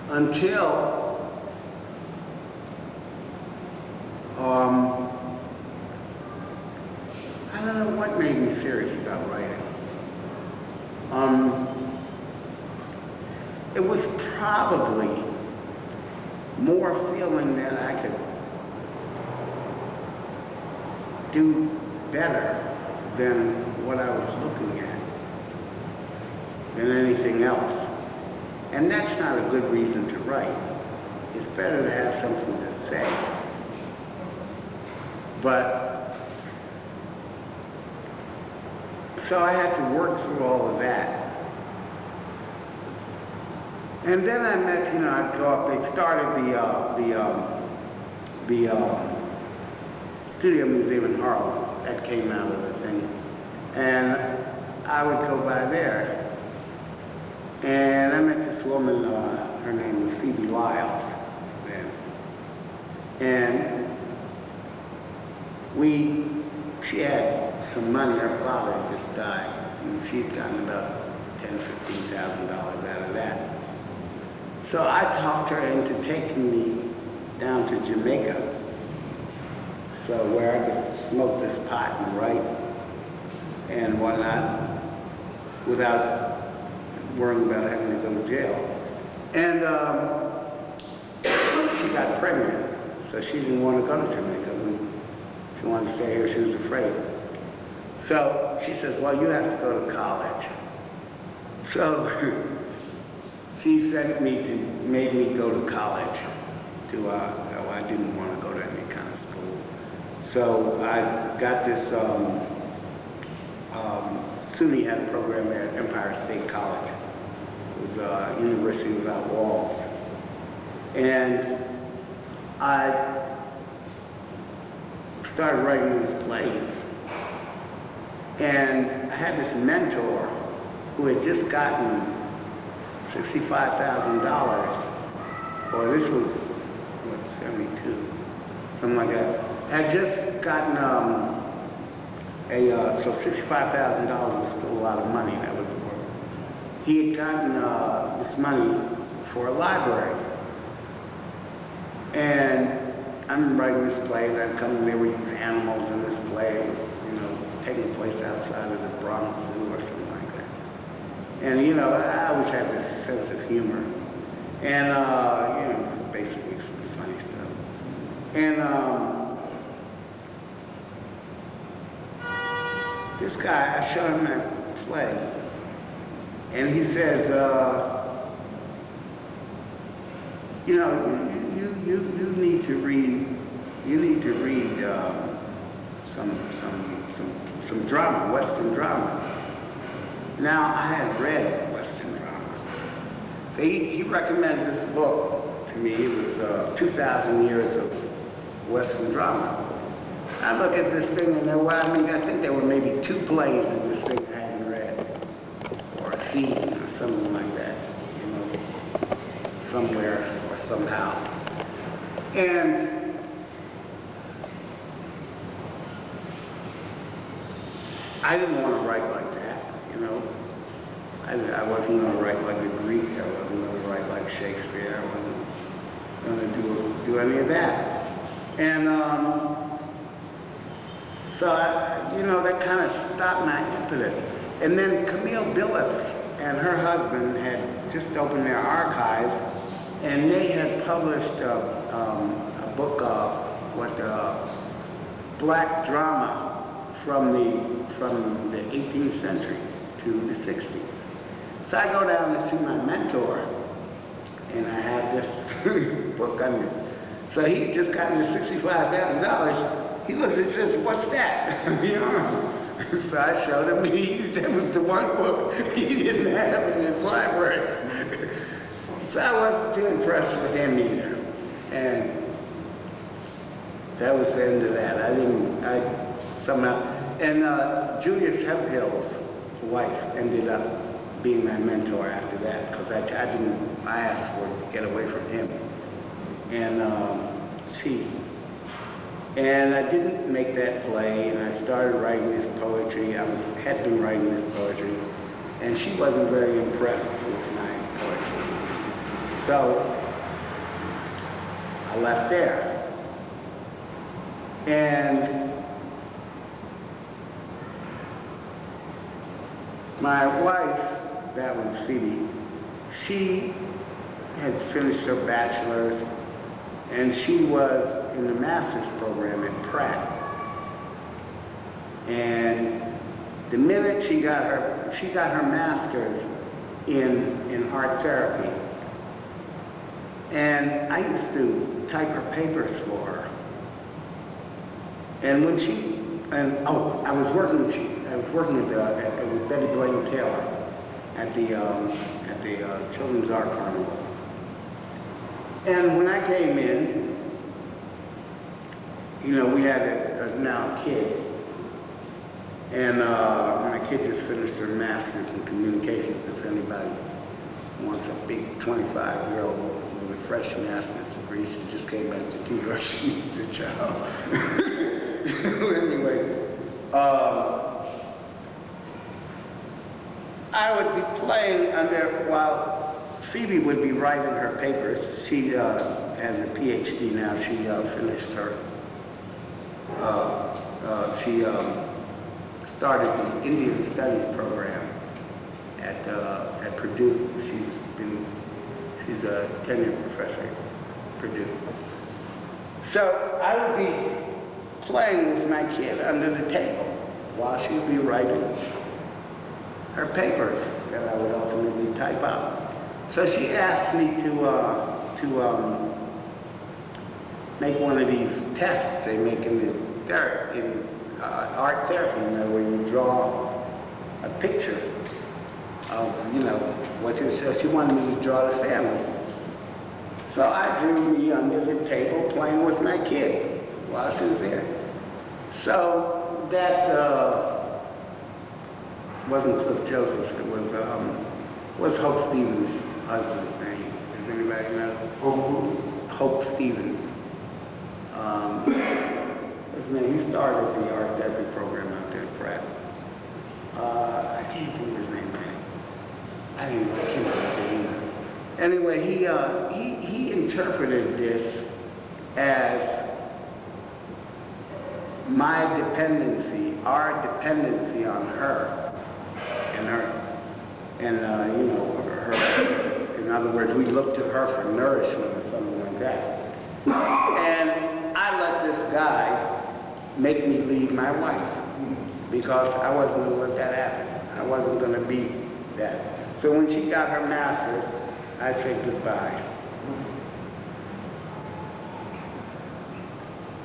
until I don't know what made me serious about writing. It was probably more feeling that I could do better than what I was looking at, than anything else. And that's not a good reason to write. It's better to have something to say. But, so I had to work through all of that. And then I met, I'd go up, they started the Studio Museum in Harlem. That came out of the thing. And I would go by there. And I met this woman, her name was Phoebe Lyles then. And she had some money, her father had just died, and she'd gotten about $10,000, $15,000 out of that. So I talked her into taking me down to Jamaica, so where I could smoke this pot and write and whatnot without worrying about having to go to jail. And she got pregnant, so she didn't want to go to Jamaica. She wanted to stay here, she was afraid. So she says, well, you have to go to college. So she sent me made me go to college I didn't want to go to any kind of school. So I got this, SUNY had a program there at Empire State College. It was University Without Walls. And I started writing these plays. And I had this mentor who had just gotten $65,000, or this was, 72, something like that. Had just gotten so $65,000 was still a lot of money, that was the word. He had gotten this money for a library. And I'm writing this play, and I'm coming, there were these animals in this play. It was, taking place outside of the Bronx Zoo or something like that. And, I always had this sense of humor. And, basically some funny stuff. And this guy, I showed him that play, and he says, you need to read some drama, Western drama. Now, I had read Western drama. So he recommends this book to me. It was 2,000 Years of Western Drama. I look at this thing and I think there were maybe 2 plays in this thing I hadn't read, or a scene or something like that, somewhere or somehow. And I didn't want to write like that, I wasn't going to write like a Greek. I wasn't going to write like Shakespeare. I wasn't going to do any of that. And so, that kind of stopped my impetus. And then Camille Billups and her husband had just opened their archives, and they had published a book, black drama from the 18th century to the 60s. So I go down to see my mentor, and I have this book on it. So he just gotten the $65,000. He looks and says, "What's that?" So I showed him. That was the one book he didn't have in his library. So I wasn't too impressed with him either. And that was the end of that. And Julius Hemhill's wife ended up being my mentor after that, because I asked for it to get away from him. And I didn't make that play, and I started writing this poetry. Had been writing this poetry, and she wasn't very impressed with my poetry. So I left there. And my wife, that one's Phoebe, she had finished her bachelor's, and she was in the master's program at Pratt. And the minute she got her master's in art therapy, and I used to type her papers for her. And when I was working with Betty Blaine Taylor at the Children's Art Carnival. And when I came in, we had now a kid, and my kid just finished her master's in communications. If anybody wants a big 25-year-old with a fresh master's degree, she just came back to New York. She needs a job. Anyway, I would be playing while Phoebe would be writing her papers. She has a PhD now. She finished her. She started the Indian Studies program at Purdue. She's a tenured professor at Purdue. So I would be playing with my kid under the table while she would be writing her papers that I would ultimately type up. So she asked me to make one of these tests they make in art therapy, where you draw a picture of, what you said. She wanted me to draw the family. So I drew me under the table playing with my kid while she was there. So that wasn't Cliff Joseph. It was Hope Stevens' husband's name. Does anybody know? Hope Stevens. His name. He started the art therapy program out there at Pratt. I can't think of his name, man. I can't think of it either. Anyway, he interpreted this as my dependency, our dependency on her, her. In other words, we look to her for nourishment or something like that. And I let this guy make me leave my wife because I wasn't going to let that happen. I wasn't going to be that. So when she got her master's, I said goodbye.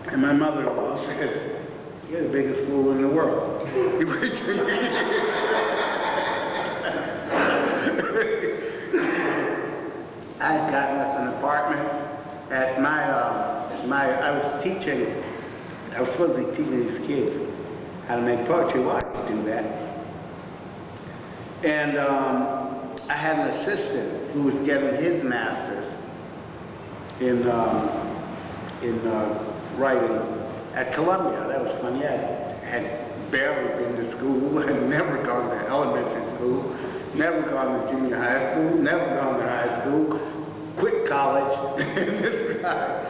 And my mother-in-law said, "You're the biggest fool in the world." I had gotten us an apartment at I was supposed to be teaching these kids how to make poetry. Well, I could do that. And I had an assistant who was getting his master's in writing at Columbia. That was funny. I had barely been to school, had never gone to elementary school, never gone to junior high school, never gone to high school, quit college, and this guy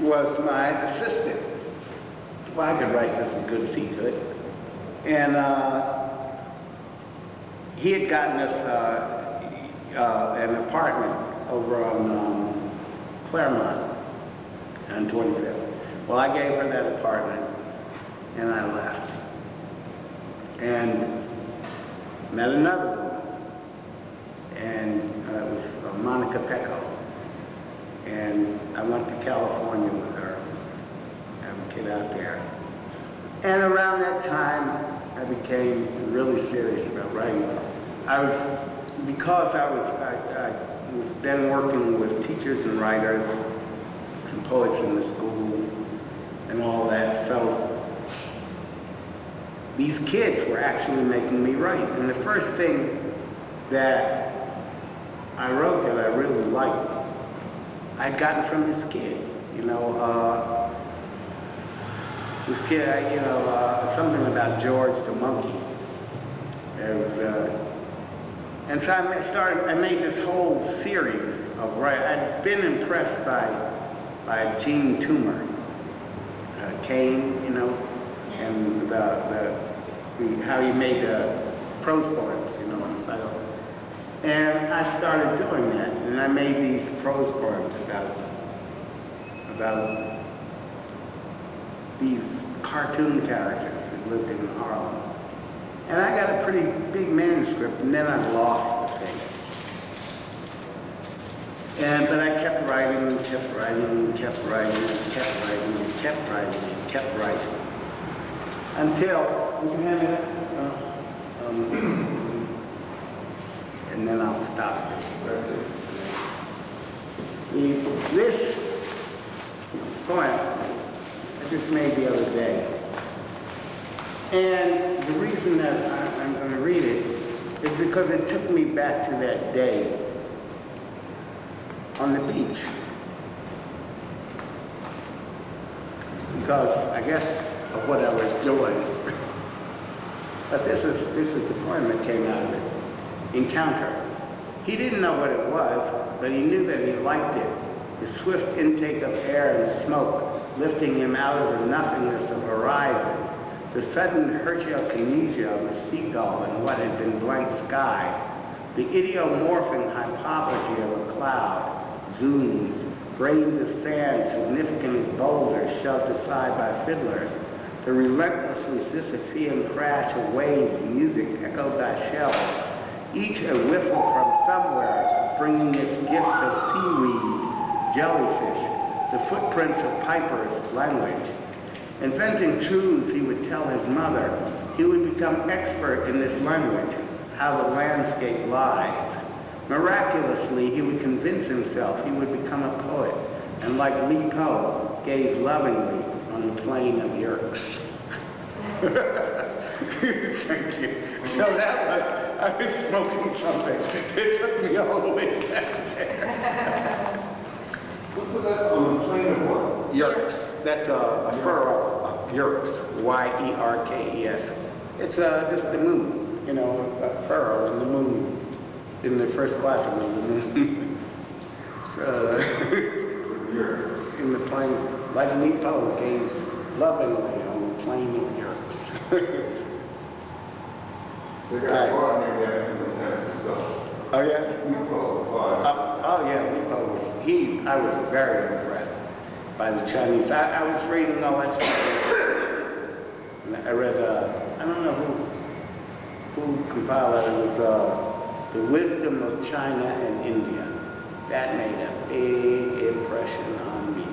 was my assistant. Well, I could write just as good as he could. And he had gotten us an apartment over on Claremont on 25th. Well, I gave her that apartment, and I left. And met another woman, and it was Monica Pecco. And I went to California with her, have a kid out there. And around that time, I became really serious about writing. Because I was then working with teachers and writers and poets in the school and all that. So these kids were actually making me write. And the first thing that I wrote that I really liked, I'd gotten from this kid. This kid, something about George the monkey. And so I made this whole series of writing. I'd been impressed by Gene Toomer, Kane, and how he made prose poems, and so. And I started doing that, and I made these prose poems about these cartoon characters that lived in Harlem. And I got a pretty big manuscript, and then I lost the thing. But I kept writing and kept writing and kept writing and kept writing and kept writing and kept writing. Until, you can hand me that? And then I'll stop this. This poem I just made the other day. And the reason that I'm going to read it is because it took me back to that day on the beach. Because I guess of what I was doing. But this is the poem that came out of it. Encounter. He didn't know what it was, but he knew that he liked it. The swift intake of air and smoke lifting him out of the nothingness of horizon. The sudden herchiokinesia of a seagull in what had been blank sky. The idiomorphing hypophagy of a cloud. Zooms, grains of sand significant as boulders shoved aside by fiddlers. The relentlessly Sisyphean crash of waves, music echoed by shells. Each a whiffle from somewhere, bringing its gifts of seaweed, jellyfish, the footprints of pipers, language. Inventing truths he would tell his mother. He would become expert in this language, how the landscape lies. Miraculously, he would convince himself he would become a poet, and like Li Po, gaze lovingly on the plain of Yerkes. Thank you. So that was, I was smoking something. It took me all the way back there. What's that on the plain of what? Yerkes. That's a furrow of Yerkes. Y-E-R-K-E-S. It's just the moon, a furrow in the moon, in the first quadrant of the moon. In the plain, like Li Po gazed lovingly on the plain of Yerkes. They got a bar named after him in San Francisco. Oh yeah? Li Po bar. Oh yeah, Li Po was, I was very impressed by the Chinese. I was reading all that stuff. And I read, I don't know who compiled that. It was The Wisdom of China and India. That made a big impression on me.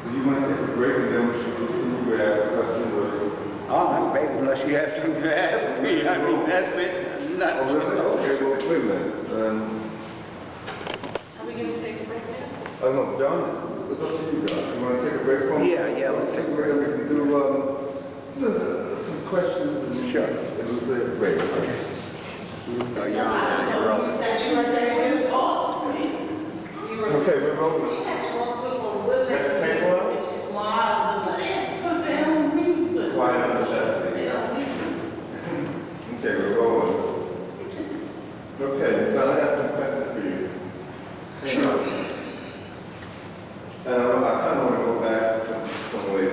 Do you want to take a break and then we should continue with our discussion? Oh, I'm great unless you have something to ask me. I mean, that's it. Nuts. Oh, really? Okay, well, wait a minute. Are we going to take a break now? I don't know, John, it's up to you, John. You want to take a break from Yeah, let's take a break. We can do some questions and Sure. And we'll say a break. Okay. No, you're on. You're rolling. Okay, we're rolling. Let's take one. Quiet on the Saturday. Okay, we're rolling. Okay, now I have some questions for you. Sure. I kind of want to go back some ways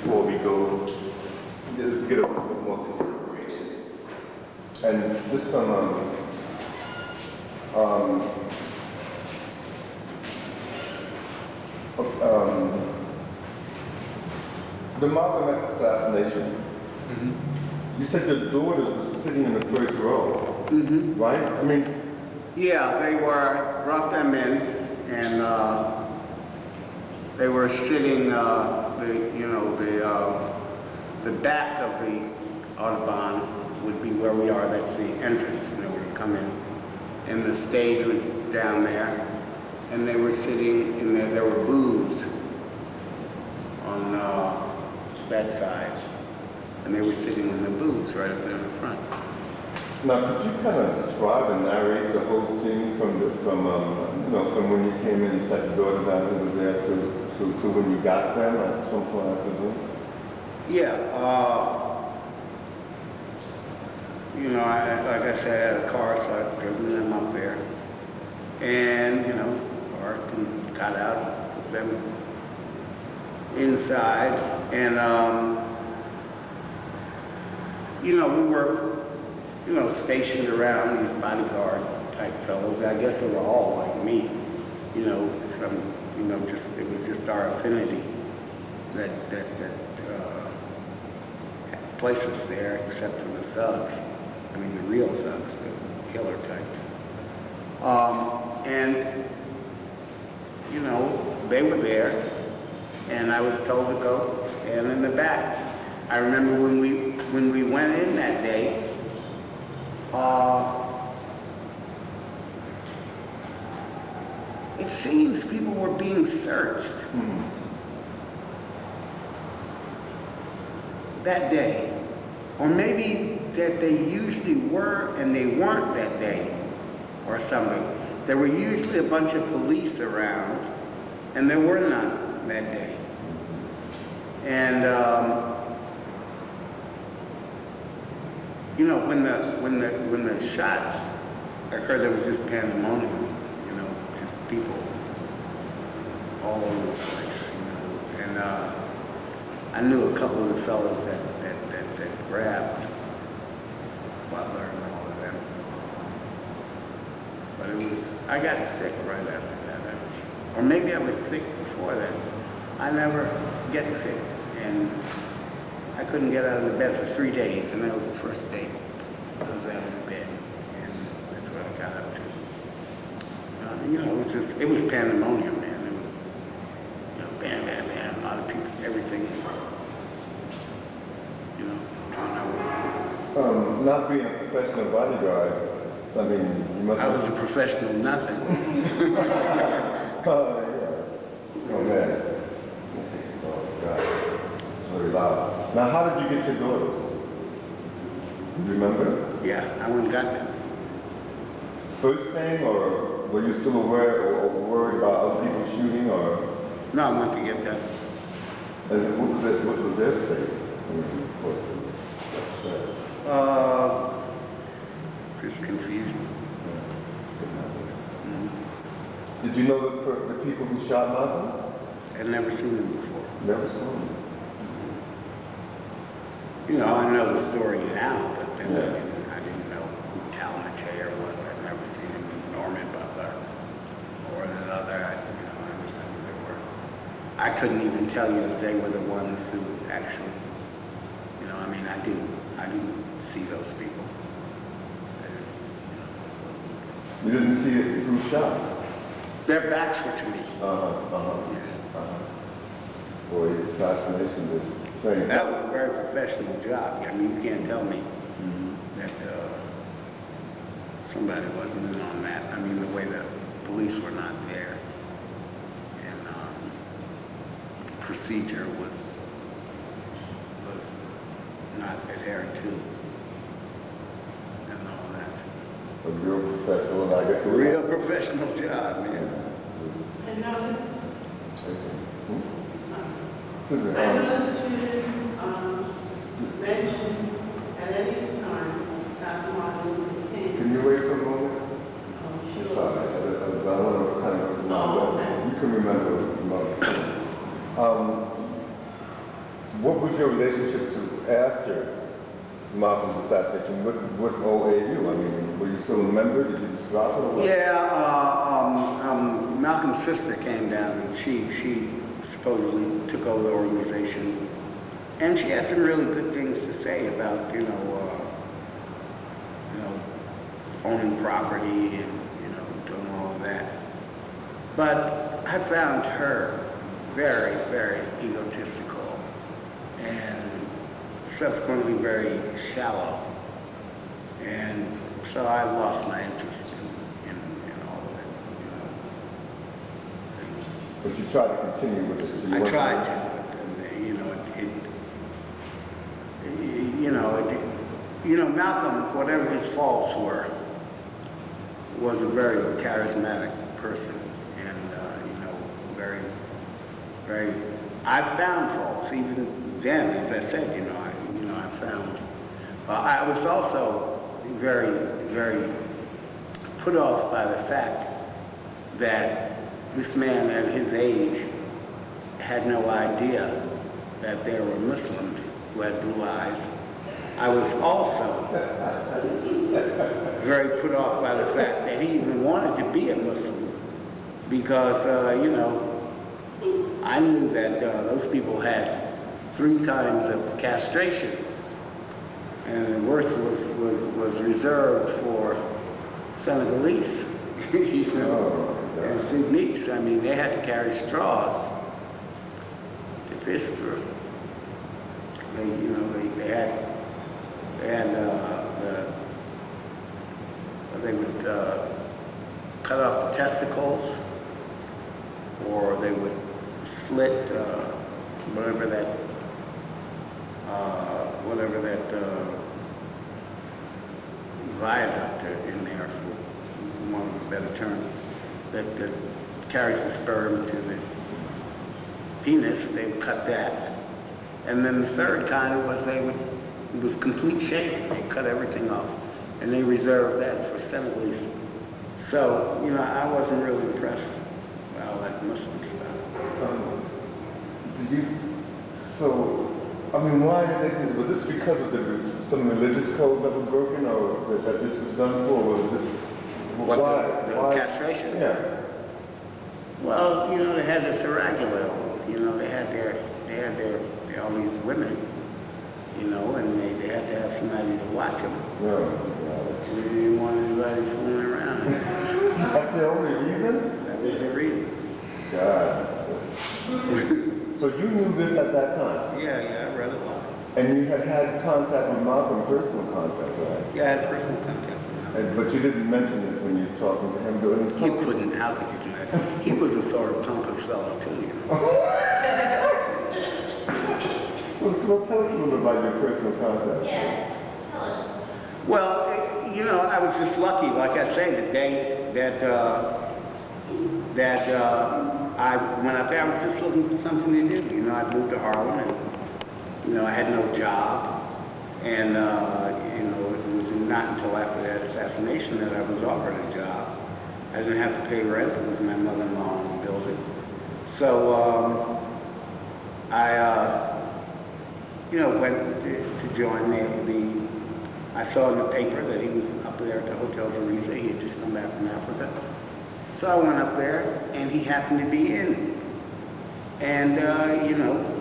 before we go, just get a little bit more contemporaneous. And just some, the Malcolm X assassination. Mm-hmm. You said your daughters were sitting in the first row, Mm-hmm. right? I mean, Yeah, they brought them in, and they were sitting, the back of the Audubon would be where we are. That's the entrance, where you come in. And the stage was down there. and they were sitting in there were booths on that side, and they were sitting in the booths right up there in the front. Now, could you kind of describe and narrate the whole scene from when you came in and set the door down and was there to when you got them at some point after this? Yeah, like I said, I had a car, so I driven them up there, and parked and got out, put them inside, and we were stationed around these bodyguard type fellows. I guess they were all like me, it was just our affinity that placed us there, except for the thugs. I mean, the real thugs, the killer types. They were there, and I was told to go stand in the back. I remember when we went in that day, it seems people were being searched that day. Or maybe that they usually were and they weren't that day or something. There were usually a bunch of police around and there were none that day. And when the shots occurred, there was just pandemonium, just people all over the place, And I knew a couple of the fellows that grabbed Butler and all of them. But I got sick right after that. Or maybe I was sick before that. I never get sick. And I couldn't get out of the bed for 3 days, and that was the first day I was out of the bed. And that's what I got up to. It was pandemonium, man. It was, bam, bam, bam, a lot of people, everything. Not being a professional bodyguard, I mean, you must. I was a professional nothing. Oh, yeah. Oh, man. Oh, God. It's very loud. Now, how did you get your daughters? Do you remember? Yeah, I went and got them. First thing, or were you still aware or worried about other people shooting, or? No, I went to get them. And what was their state? Just confusion. Did you know the people who shot Malcolm? I'd never seen them before. Never saw them. I know the story now, but then I didn't know who Talmadge was. I'd never seen him, Norman Butler, or another. I couldn't even tell you that they were the ones who actually, I didn't see those people. You didn't see it who shot? Their backs were to me. Boy, assassination is thing. That was a very professional job. I mean, you can't tell me that somebody wasn't in on that. I mean, the way the police were not there, and procedure was not adhered to, and all that. A real professional, and I guess A real professional job, man. And now this is I I noticed you didn't mention at any time Dr. Martin Luther King. Can you wait for a moment? Sure. Sorry, I want to kind of remember. Okay. You can remember the moment. What was your relationship to after Malcolm's assassination with OAU? I mean, were you still a member? Did you just drop it? Or what? Yeah, Malcolm's sister came down, and she supposedly took over the organization, and she had some really good things to say about, owning property and, doing all of that. But I found her very, very egotistical and subsequently very shallow. And so I lost my interest in all of it. But you tried to continue with it. So you I weren't- tried to, Malcolm, whatever his faults were, was a very charismatic person, and very, very. I found faults even then, as I said. I found. I was also very, very put off by the fact that this man at his age had no idea that there were Muslims who had blue eyes. I was also very put off by the fact that he even wanted to be a Muslim because, I knew that those people had 3 kinds of castration, and the worst was reserved for Senegalese, and Sudanese. I mean, they had to carry straws to piss through. They would cut off the testicles, or they would slit whatever that viaduct in there, for one of the better terms, that carries the sperm to the penis. They would cut that. And then the third kind it was complete shaving. They cut everything off, and they reserved that for Senegalese. So, I wasn't really impressed by all that Muslim stuff. Why did they do it? Was this because of some religious codes that were broken, or that this was done for, or was this... Why? Castration? Yeah. Well, they had this irregular, they had all these women, and they had to have somebody to watch them. No. They didn't want anybody fooling around. That's the only reason? That was the reason. God. So you knew this at that time? Yeah, I read a lot. And you had contact with Malcolm, personal contact, right? Yeah, I had personal contact with him. But you didn't mention this when you were talking to him during the... You couldn't, how could you do that? He was a sort of pompous fellow, too, Well, tell us a little about your personal contact. Yes, tell us. Well, I was just lucky, like I say, the day that I went up there, I was just looking for something to do. I moved to Harlem, and, I had no job. And, it was not until after that assassination that I was offered a job. I didn't have to pay rent because my mother-in-law owned the building. So, I went to join I saw in the paper that he was up there at the Hotel Teresa. He had just come back from Africa. So I went up there, and he happened to be in. And,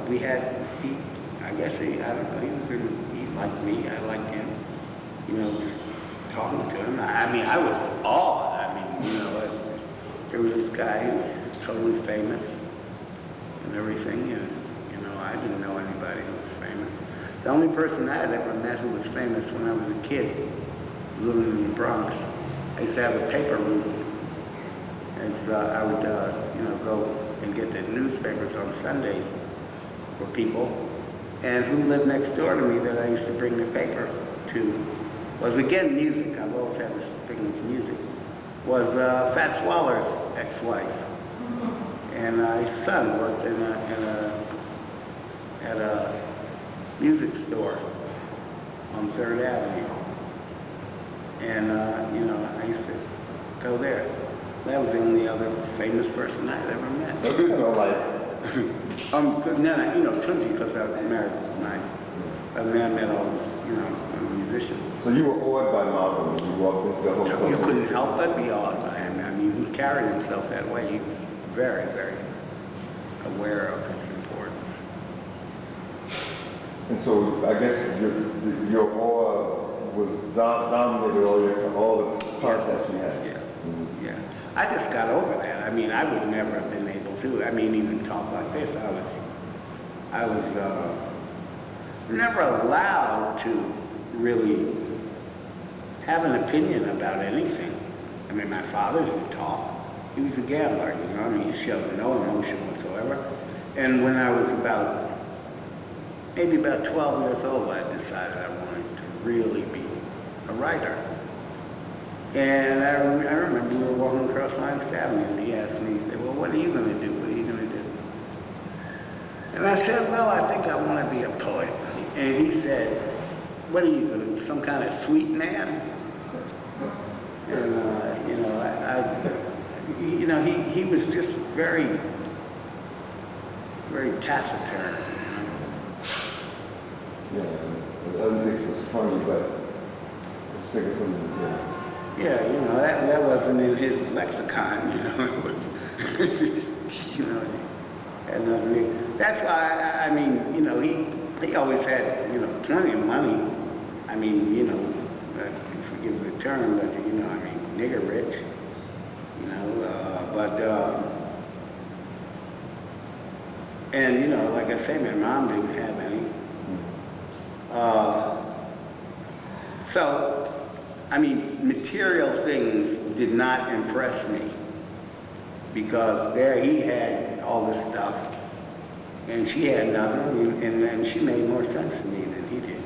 we had, he liked me, I liked him. Just talking to him. I was awed. There was this guy who was totally famous and everything, and, I didn't know anybody who was famous. The only person I had ever met who was famous when I was a kid, living in the Bronx, I used to have a paper route. And so I would, go and get the newspapers on Sundays for people. And who lived next door to me that I used to bring the paper to was, again, music. I've always had this thing with music. Was Fats Waller's ex-wife. And his son worked at a music store on 3rd Avenue. And, I used to go there. That was the only other famous person I had ever met. Tunji, because I was married to I met all these, musicians. So you were awed by Malcolm when you walked into the hotel? You couldn't help but be awed by him. He carried himself that way. He was very, very aware of his importance. And so I guess your awe was dominated all the contacts you had. Yeah. Yeah. I just got over that. I would never have been able to. Even talk like this. I was never allowed to really have an opinion about anything. My father didn't talk. he was a gambler, you know, I mean, he showed no emotion whatsoever. And when I was maybe about 12 years old, I decided I wanted to really be a writer. And I remember we were walking across Lime Avenue, and he asked me, he said, well, what are you going to do? What are you going to do? And I said, well, I think I want to be a poet. And he said, what are you going to do, some kind of sweet man? And, you know, he was just very, very taciturn. Yeah, other things was funny, but I was thinking something different. Yeah, you know, that wasn't in his lexicon, you know, it was, you know, and that's why, I mean, you know, he always had, you know, plenty of money. I mean, you know, forgive the term, but, you know, I mean, nigger rich, you know, and, you know, like I say, my mom didn't have any. So, I mean, material things did not impress me because there he had all this stuff and she had nothing, and she made more sense to me than he did.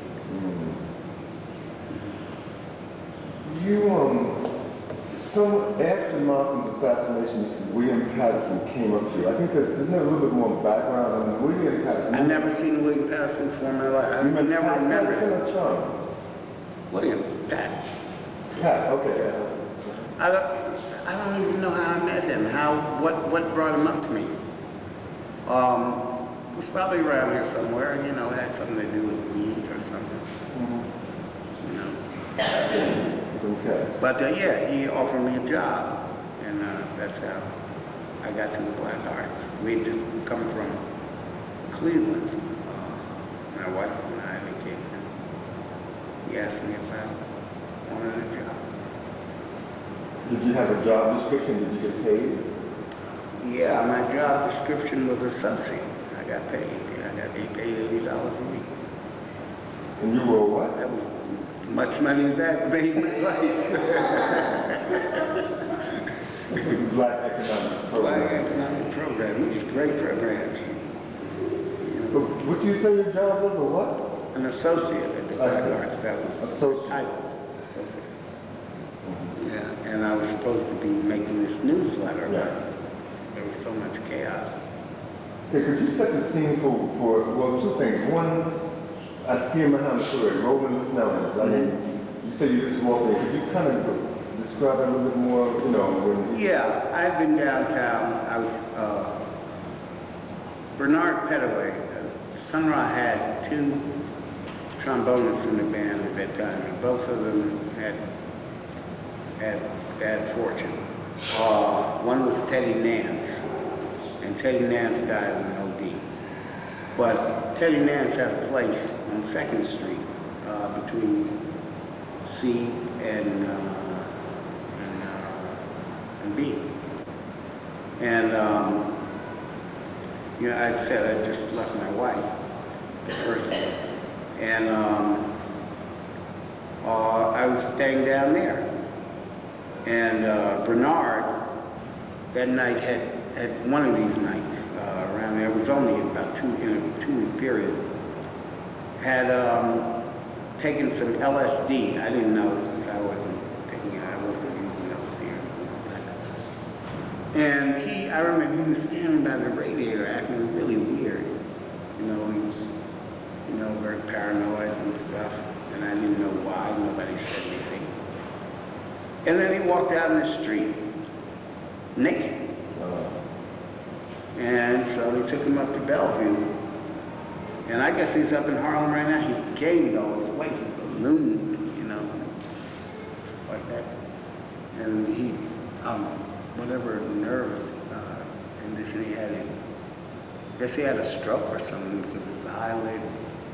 So after Malcolm's assassination, you said William Patterson came up to you. I think there's a little bit more background on William Patterson. I've never seen William Patterson before in my life. I never remember him. William, Pat. Pat, okay. I don't even know how I met him. What brought him up to me? It was probably around here somewhere. You know, it had something to do with weed or something. You know. Okay. But yeah, he offered me a job, and that's how I got to the Black Arts. We had just come from Cleveland. My wife and I vacation. He asked me if I wanted a job. Did you have a job description? Did you get paid? Yeah, my job description was associate. I got paid. I got paid $80 a week. And you were what? That was as much money as that made my life. Black Economic Program. Black Economic Program. It was a great program. What do you say your job was, or what? An associate at the Black Arts. That was associate. the title. Associate. Yeah, and I was supposed to be making this newsletter, but there was so much chaos. Okay, could you set the scene for well, two things. One, I see Muhammad Surrey, rolling the snow. I mean, you said you just walked in. Could you kind of describe it a little bit more, you know, when... Yeah, I've been downtown. I was, Bernard Pettaway, Sun Ra had two trombonists in the band at that time, and both of them had bad fortune. One was Teddy Nance, and Teddy Nance died of an OD. But Teddy Nance had a place on 2nd Street between C and B. And, you know, I'd said I just left my wife first. And I was staying down there. And Bernard, that night, had one of these nights around there. It was only about in a 2-week period. Had taken some LSD. I didn't know because I wasn't taking it. I wasn't using LSD or anything like that. And I remember he was standing by the radiator acting really weird. You know, he was, you know, very paranoid and stuff. And I didn't know why. Nobody said anything. And then he walked out in the street, naked. And so they took him up to Bellevue. And I guess he's up in Harlem right now. He gained all his weight, ballooned, you know, like that. And he, whatever nervous condition he had, I guess he had a stroke or something because his eyelid.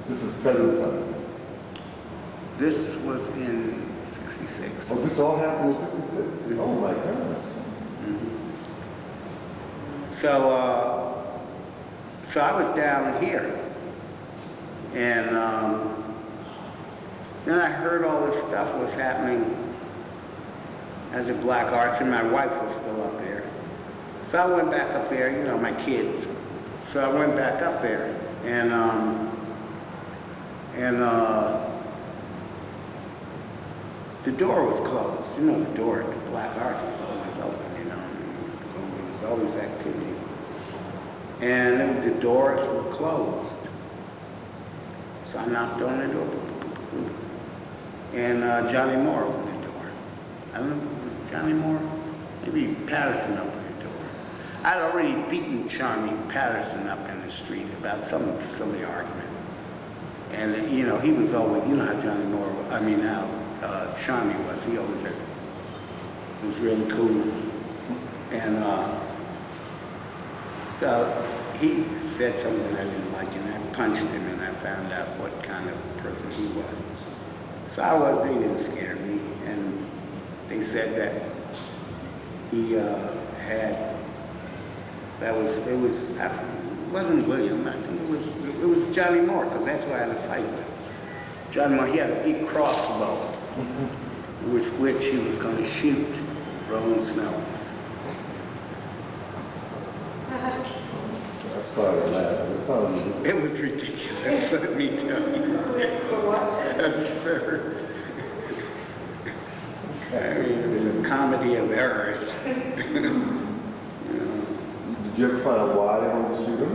This is federal time. This was in 66. Oh, this all happened in 66? Oh my God. So I was down here, and then I heard all this stuff was happening at the Black Arts, and my wife was still up there. So I went back up there, you know, my kids. So I went back up there, and the door was closed. You know, the door at the Black Arts was always open, you know. There was always activity. And the doors were closed. So I knocked on the door. And Johnny Moore opened the door. I don't know, was Johnny Moore? Maybe Patterson opened the door. I'd already beaten Charlie Patterson up in the street about some silly argument. And, you know, he was always, you know how Johnny Moore, how Charlie was. He always was really cool. And so he said something I didn't like, and I punched him, and I found out what kind of person he was. So they didn't scare me, and they said that he it wasn't William, I think it was Johnny Moore, because that's who I had a fight with. Johnny Moore, he had a big crossbow, with which he was going to shoot Rolling Stones. I'm sorry to laugh. It was ridiculous, let me tell you. Absurd. I mean, it was a comedy of errors. You know. Did you ever find out why they wanted to shoot him?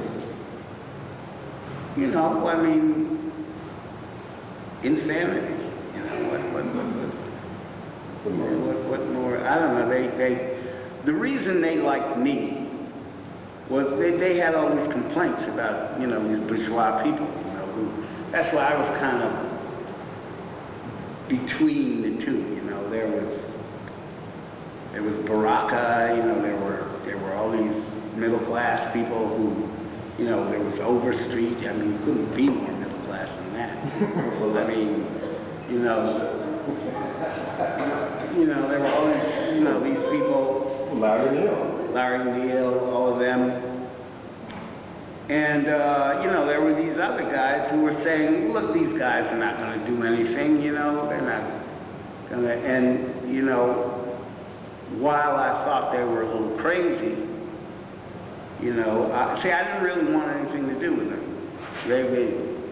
You know, I mean, insanity. You know, what more? I don't know. The reason they liked me was they had all these complaints about, you know, these bourgeois people, you know, that's why I was kind of between the two, you know. There was Baraka, you know, there were all these middle class people who, you know, there was Overstreet. I mean, you couldn't be more middle class than that. Well, I mean, you know, there were all these, you know, these people. Larry Neal, all of them. And, you know, there were these other guys who were saying, look, these guys are not going to do anything, you know, they're not going to, and, you know, while I thought they were a little crazy, you know, I didn't really want anything to do with them.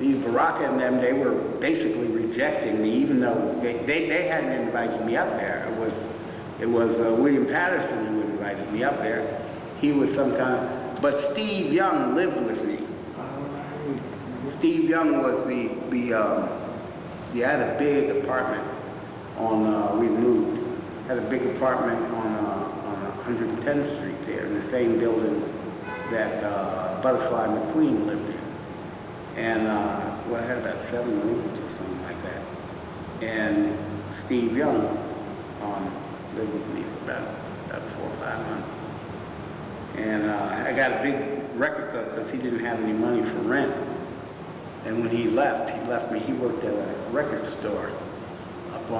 These Baraka and them, they were basically rejecting me, even though they hadn't invited me up there. It was William Patterson who invited me up there. He was some kind of, but Steve Young lived with me. Steve Young was he had a big apartment on, we moved, had a big apartment on 110th Street there, in the same building that Butterfly McQueen lived in. And, I had about 7 rooms or something like that. And Steve Young lived with me for about 4 or 5 months. And I got a big record cut because he didn't have any money for rent. And when he left me, he worked at a record store up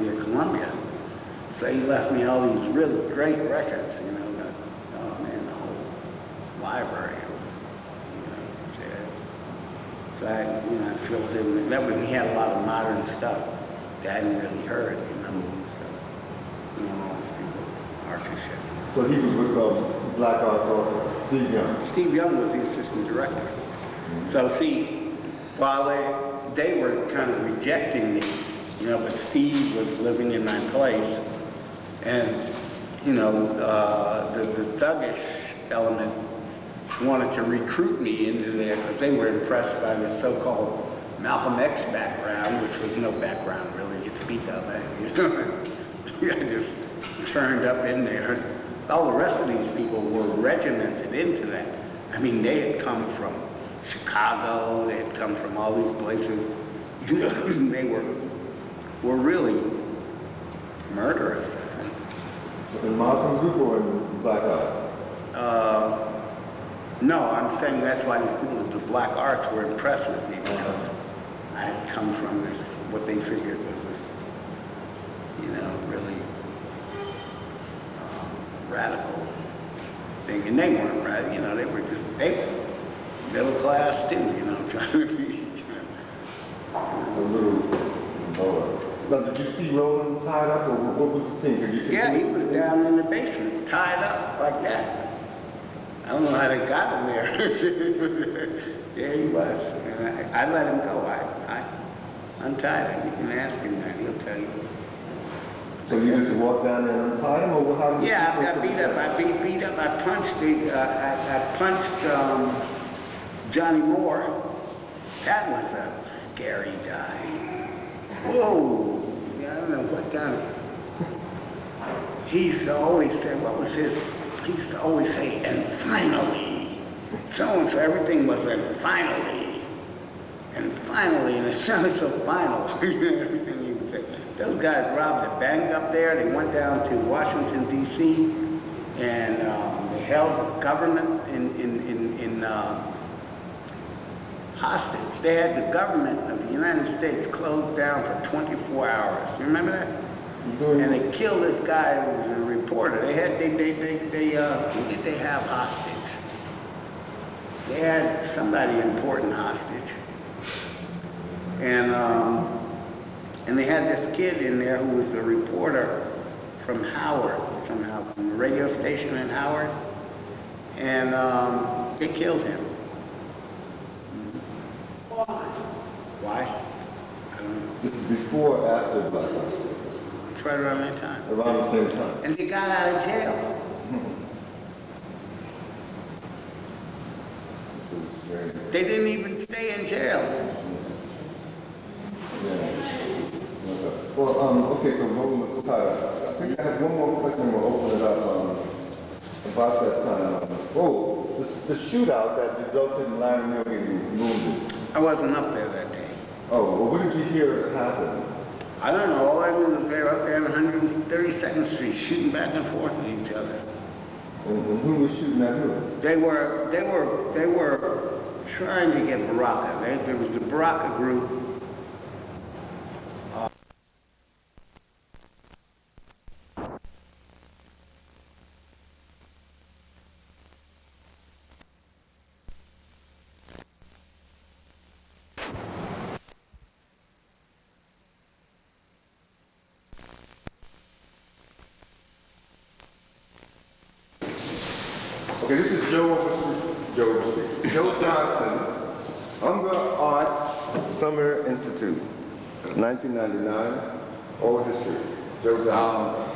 near Columbia. So he left me all these really great records, you know, the whole library of, you know, jazz. So I filled him, he had a lot of modern stuff that I hadn't really heard, you know. All these people, Arthur Shep. So he was with Black Arts also, Steve Young? Steve Young was the assistant director. Mm-hmm. So see, while they were kind of rejecting me, you know, but Steve was living in my place, and, you know, the thuggish element wanted to recruit me into there because they were impressed by the so-called Malcolm X background, which was no background really to speak of. You know? I just turned up in there. All the rest of these people were regimented into that. I mean, they had come from Chicago, they had come from all these places. You know, they were really murderous, I think. In Malcolm's group or in Black Arts? No, I'm saying that's why these people with the Black Arts were impressed with me, because I had come from this, what they figured was this, you know, really radical thing. And they weren't radical, you know, they were middle class too, you know, trying to be, A little lower. Now, did you see Roland tied up, or what was the scene? Could you Yeah, he was down in the basement, tied up like that. I don't know how they got him there. Yeah, he was. And I let him go. I untied him. You can ask him that. He'll tell you. So you just walked down there and untied him, or how did you? Yeah, I got beat up. I beat up. I punched I punched Johnny Moore. That was a scary guy. Whoa! Yeah, I don't know what kind of. He used to always say, what was his? He used to always say, and finally. So everything was and finally. And finally, and it sounded so final. Everything he would say. Those guys robbed a bank up there. They went down to Washington, D.C., and they held the government in hostage. They had the government of the United States closed down for 24 hours. You remember that? And they killed this guy who was a reporter. Who did they have hostage? They had somebody important hostage. And they had this kid in there who was a reporter from Howard, somehow, from the radio station in Howard. And they killed him. Why? I don't know. This is before or after Black Lives Matter? It's right around that time. Around the same time. And they got out of jail. This is very... They didn't even stay in jail. Yeah. Well, okay, so Roland was tied up. I think I have one more question. We'll open it up about that time. The shootout that resulted in Larry Neal getting wounded. I wasn't up there that day. Oh, well, what did you hear happened? I don't know. All I knew was they were up there on 132nd Street shooting back and forth at each other. And who was shooting at who? They were trying to get Baraka. There was the Baraka group. Okay, this is Joe Johnson, Umbra Arts Summer Institute, 1999, oral history. Joe Johnson.